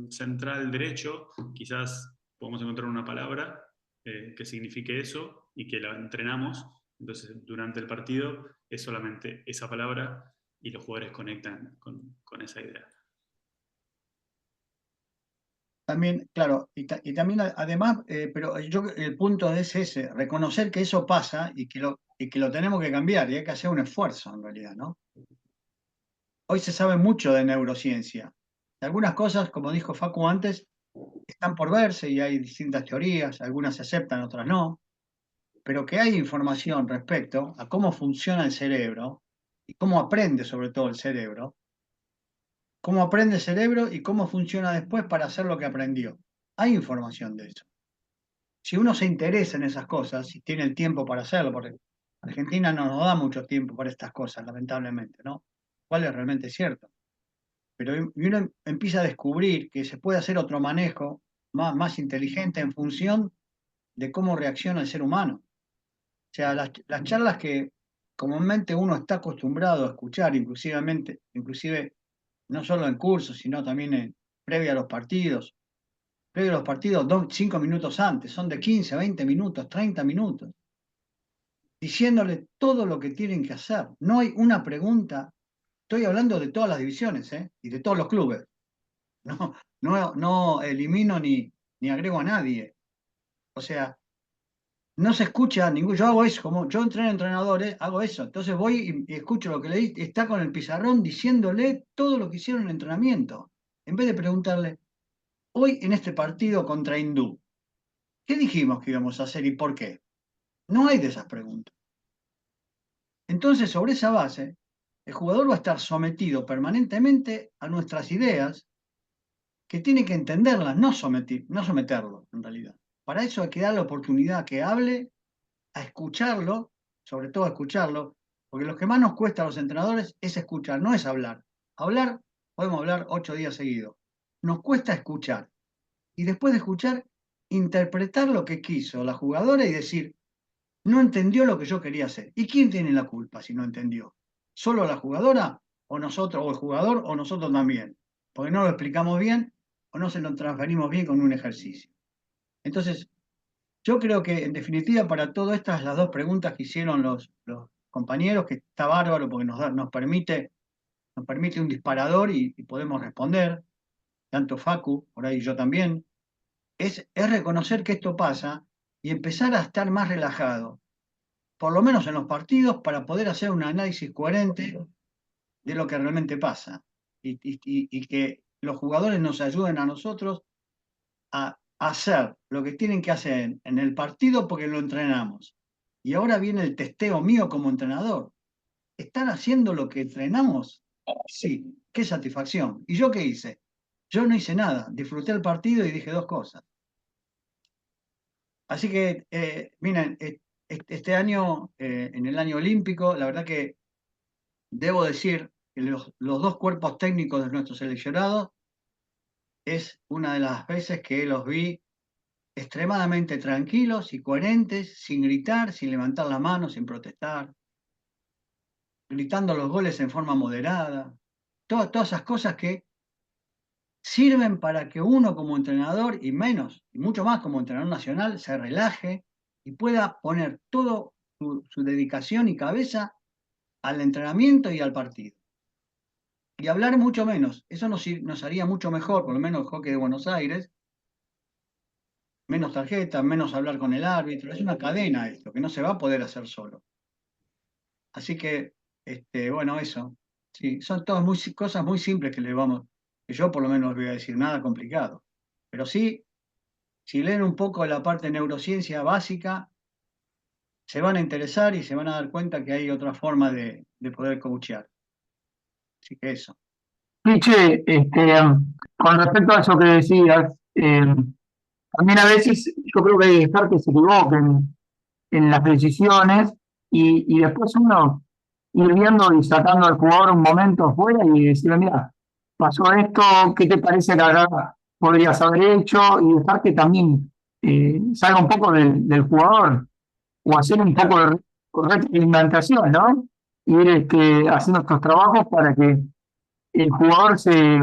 central derecho, quizás podemos encontrar una palabra que signifique eso y que la entrenamos. Entonces, durante el partido es solamente esa palabra y los jugadores conectan con esa idea. También, claro, y también además, pero el punto es ese, reconocer que eso pasa y que lo tenemos que cambiar y hay que hacer un esfuerzo en realidad, ¿no? Hoy se sabe mucho de neurociencia. Algunas cosas, como dijo Facu antes, están por verse y hay distintas teorías, algunas se aceptan, otras no, pero que hay información respecto a cómo funciona el cerebro y cómo aprende sobre todo el cerebro, cómo aprende el cerebro y cómo funciona después para hacer lo que aprendió. Hay información de eso. Si uno se interesa en esas cosas y tiene el tiempo para hacerlo, porque Argentina no nos da mucho tiempo para estas cosas, lamentablemente, ¿no? ¿Cuál es realmente cierto? Pero y uno empieza a descubrir que se puede hacer otro manejo más inteligente en función de cómo reacciona el ser humano. O sea, las charlas que comúnmente uno está acostumbrado a escuchar, inclusive no solo en cursos, sino también previa a los partidos. Previa a los partidos, 5 minutos antes, son de 15, 20 minutos, 30 minutos, diciéndole todo lo que tienen que hacer. No hay una pregunta, estoy hablando de todas las divisiones, y de todos los clubes. No elimino ni agrego a nadie. O sea, no se escucha ningún. Yo hago eso, como yo entreno entrenadores, hago eso. Entonces voy y escucho lo que leí, está con el pizarrón diciéndole todo lo que hicieron en el entrenamiento. En vez de preguntarle, hoy en este partido contra Hindú, ¿qué dijimos que íbamos a hacer y por qué? No hay de esas preguntas. Entonces, sobre esa base, el jugador va a estar sometido permanentemente a nuestras ideas, que tiene que entenderlas, no someterlo, en realidad. Para eso hay que dar la oportunidad que hable, a escucharlo, sobre todo a escucharlo, porque lo que más nos cuesta a los entrenadores es escuchar, no es hablar. Hablar, podemos hablar 8 días seguidos. Nos cuesta escuchar. Y después de escuchar, interpretar lo que quiso la jugadora y decir, no entendió lo que yo quería hacer. ¿Y quién tiene la culpa si no entendió? ¿Solo la jugadora o nosotros, o el jugador, o nosotros también? Porque no lo explicamos bien o no se lo transferimos bien con un ejercicio. Entonces, yo creo que en definitiva para todo estas las dos preguntas que hicieron los compañeros, que está bárbaro porque nos permite un disparador y podemos responder, tanto Facu, por ahí yo también, es reconocer que esto pasa y empezar a estar más relajado, por lo menos en los partidos, para poder hacer un análisis coherente de lo que realmente pasa y que los jugadores nos ayuden a nosotros a hacer lo que tienen que hacer en el partido porque lo entrenamos. Y ahora viene el testeo mío como entrenador. ¿Están haciendo lo que entrenamos? Sí, qué satisfacción. ¿Y yo qué hice? Yo no hice nada, disfruté el partido y dije dos cosas. Así que, miren, este año, en el año olímpico, la verdad que debo decir que los dos cuerpos técnicos de nuestros seleccionados es una de las veces que los vi extremadamente tranquilos y coherentes, sin gritar, sin levantar la mano, sin protestar, gritando los goles en forma moderada. Todas esas cosas que sirven para que uno como entrenador, y mucho más como entrenador nacional, se relaje y pueda poner toda su dedicación y cabeza al entrenamiento y al partido. Y hablar mucho menos. Eso nos haría mucho mejor, por lo menos el hockey de Buenos Aires. Menos tarjetas, menos hablar con el árbitro. Es una cadena esto, que no se va a poder hacer solo. Así que, bueno, eso. Sí, son todas cosas muy simples que yo por lo menos les voy a decir, nada complicado. Pero sí si leen un poco la parte de neurociencia básica, se van a interesar y se van a dar cuenta que hay otra forma de poder coachear. Así que eso. Sí, che, con respecto a eso que decías, también a veces yo creo que hay que dejar que se equivoquen en las decisiones y después uno ir viendo y sacando al jugador un momento afuera y decirle, mira, pasó esto, ¿qué te parece que acá podrías haber hecho? Y dejar que también salga un poco del jugador o hacer un poco de retroalimentación, ¿no? Ir haciendo estos trabajos para que el jugador se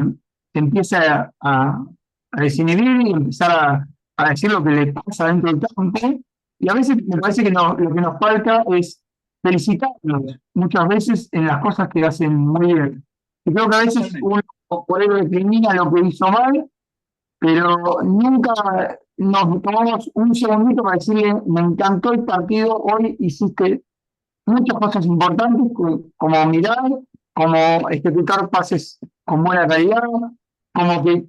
empiece a desinhibir y empezar a decir lo que le pasa dentro del campo. Y a veces me parece que lo que nos falta es felicitarlos muchas veces en las cosas que hacen muy bien. Y creo que a veces uno por ahí recrimina lo que hizo mal, pero nunca nos tomamos un segundito para decirle, me encantó el partido, hoy hiciste muchas cosas importantes como mirar, como ejecutar pases con buena calidad, como que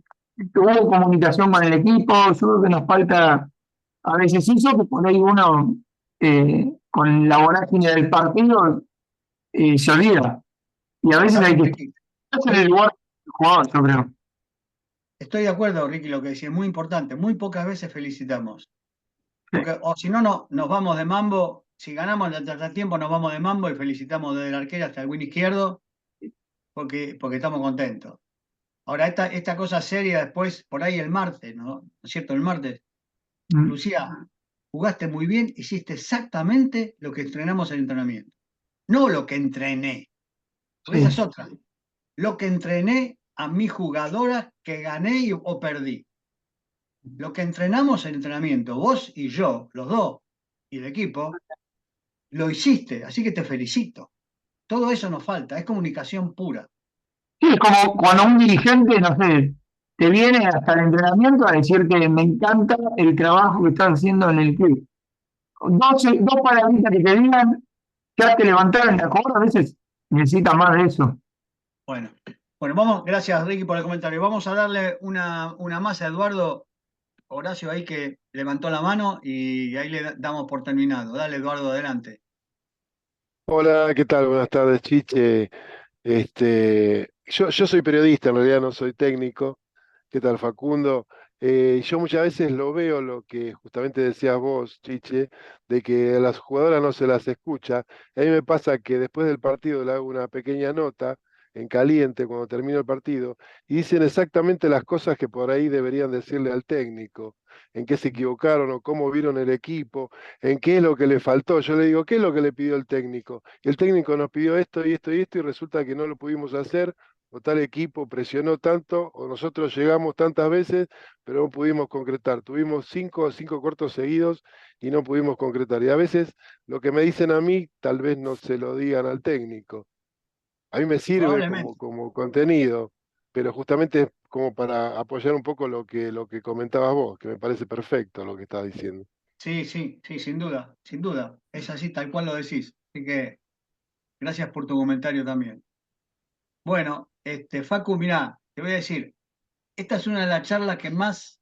tuvo comunicación con el equipo. Yo creo que nos falta a veces eso, que por ahí uno con la vorágine del partido se olvida. Y a veces hay que estar en el lugar del jugador, yo creo. Estoy de acuerdo, Ricky, lo que decía, es muy importante. Muy pocas veces felicitamos. Porque, o si no, nos vamos de mambo. Si ganamos el tercer tiempo, nos vamos de mambo y felicitamos desde el arquero hasta el win izquierdo porque estamos contentos. Ahora, esta cosa seria después, por ahí el martes, ¿no es cierto? El martes. Lucía, jugaste muy bien, hiciste exactamente lo que entrenamos en el entrenamiento. No lo que entrené. Porque esa es otra. Lo que entrené a mi jugadora que gané o perdí. Lo que entrenamos en entrenamiento, vos y yo, los dos, y el equipo, lo hiciste, así que te felicito. Todo eso nos falta, es comunicación pura. Sí, es como cuando un dirigente, no sé, te viene hasta el entrenamiento a decirte, me encanta el trabajo que estás haciendo en el club. Dos palabritas que te digan, ya te levantaron la cobra, a veces necesita más de eso. Bueno, vamos, gracias Ricky por el comentario. Vamos a darle una más a Eduardo Horacio ahí que levantó la mano y ahí le damos por terminado. Dale, Eduardo, adelante. Hola, ¿qué tal? Buenas tardes, Chiche. Yo soy periodista, en realidad no soy técnico. ¿Qué tal, Facundo? Yo muchas veces lo veo, lo que justamente decías vos, Chiche, de que a las jugadoras no se las escucha. A mí me pasa que después del partido le hago una pequeña nota en caliente cuando termino el partido y dicen exactamente las cosas que por ahí deberían decirle al técnico, en qué se equivocaron o cómo vieron el equipo, en qué es lo que le faltó. Yo le digo, ¿qué es lo que le pidió el técnico? Y el técnico nos pidió esto y esto y esto y resulta que no lo pudimos hacer o tal equipo presionó tanto, o nosotros llegamos tantas veces, pero no pudimos concretar. Tuvimos cinco cortos seguidos y no pudimos concretar. Y a veces lo que me dicen a mí, tal vez no se lo digan al técnico. A mí me sirve como contenido, pero justamente es como para apoyar un poco lo que comentabas vos, que me parece perfecto lo que estás diciendo. Sí, sin duda, sin duda. Es así, tal cual lo decís. Así que gracias por tu comentario también. Bueno, Facu, mirá, te voy a decir, esta es una de las charlas que más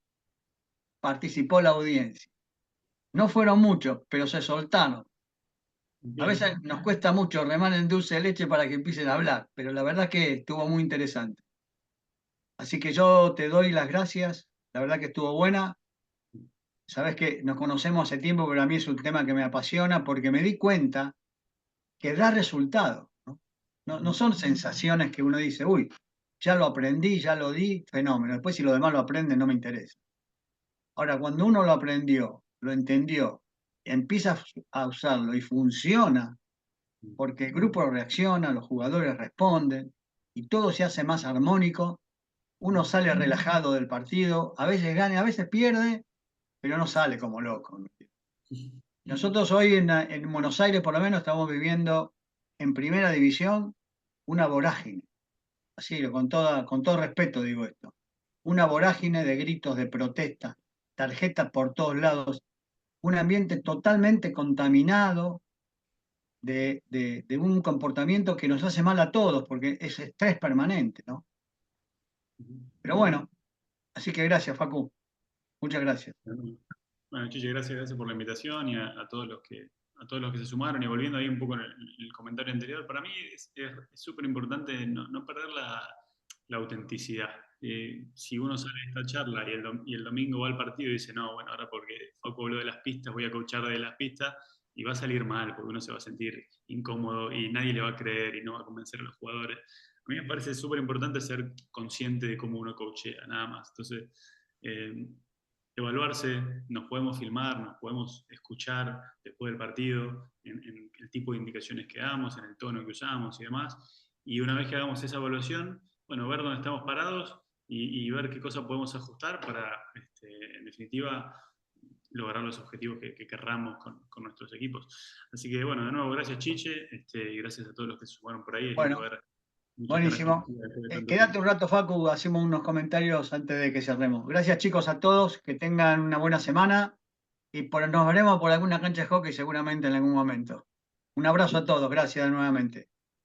participó la audiencia. No fueron muchos, pero se soltaron. A veces nos cuesta mucho remar en dulce de leche para que empiecen a hablar, pero la verdad que estuvo muy interesante. Así que yo te doy las gracias, la verdad que estuvo buena. Sabes que nos conocemos hace tiempo, pero a mí es un tema que me apasiona porque me di cuenta que da resultado, ¿no? No son sensaciones que uno dice, uy, ya lo aprendí, ya lo di, fenómeno. Después si los demás lo aprenden no me interesa. Ahora, cuando uno lo aprendió, lo entendió, empieza a usarlo y funciona, porque el grupo reacciona, los jugadores responden y todo se hace más armónico, uno sale relajado del partido, a veces gana, a veces pierde, pero no sale como loco, ¿no? Nosotros hoy en Buenos Aires por lo menos estamos viviendo en primera división una vorágine, así con todo respeto digo esto, una vorágine de gritos, de protestas, tarjetas por todos lados, un ambiente totalmente contaminado de un comportamiento que nos hace mal a todos, porque es estrés permanente, ¿no? Pero bueno, así que gracias, Facu. Muchas gracias. Bueno, Chiche, gracias por la invitación y a todos los que se sumaron. Y volviendo ahí un poco en el comentario anterior, para mí es súper importante no perder la autenticidad. Si uno sale de esta charla y el domingo va al partido y dice, no, bueno, ahora porque Facu habló de las pistas, voy a coachar de las pistas, y va a salir mal, porque uno se va a sentir incómodo y nadie le va a creer y no va a convencer a los jugadores. A mí me parece súper importante ser consciente de cómo uno coachea, nada más. Entonces, evaluarse, nos podemos filmar, nos podemos escuchar después del partido, en el tipo de indicaciones que damos, en el tono que usamos y demás. Y una vez que hagamos esa evaluación, bueno, ver dónde estamos parados y ver qué cosas podemos ajustar para, en definitiva, lograr los objetivos que querramos con nuestros equipos. Así que, bueno, de nuevo, gracias Chiche, y gracias a todos los que se sumaron por ahí. Bueno, buenísimo. Quédate un rato, Facu, hacemos unos comentarios antes de que cerremos. Gracias, chicos, a todos, que tengan una buena semana y nos veremos por alguna cancha de hockey seguramente en algún momento. Un abrazo a todos, gracias nuevamente.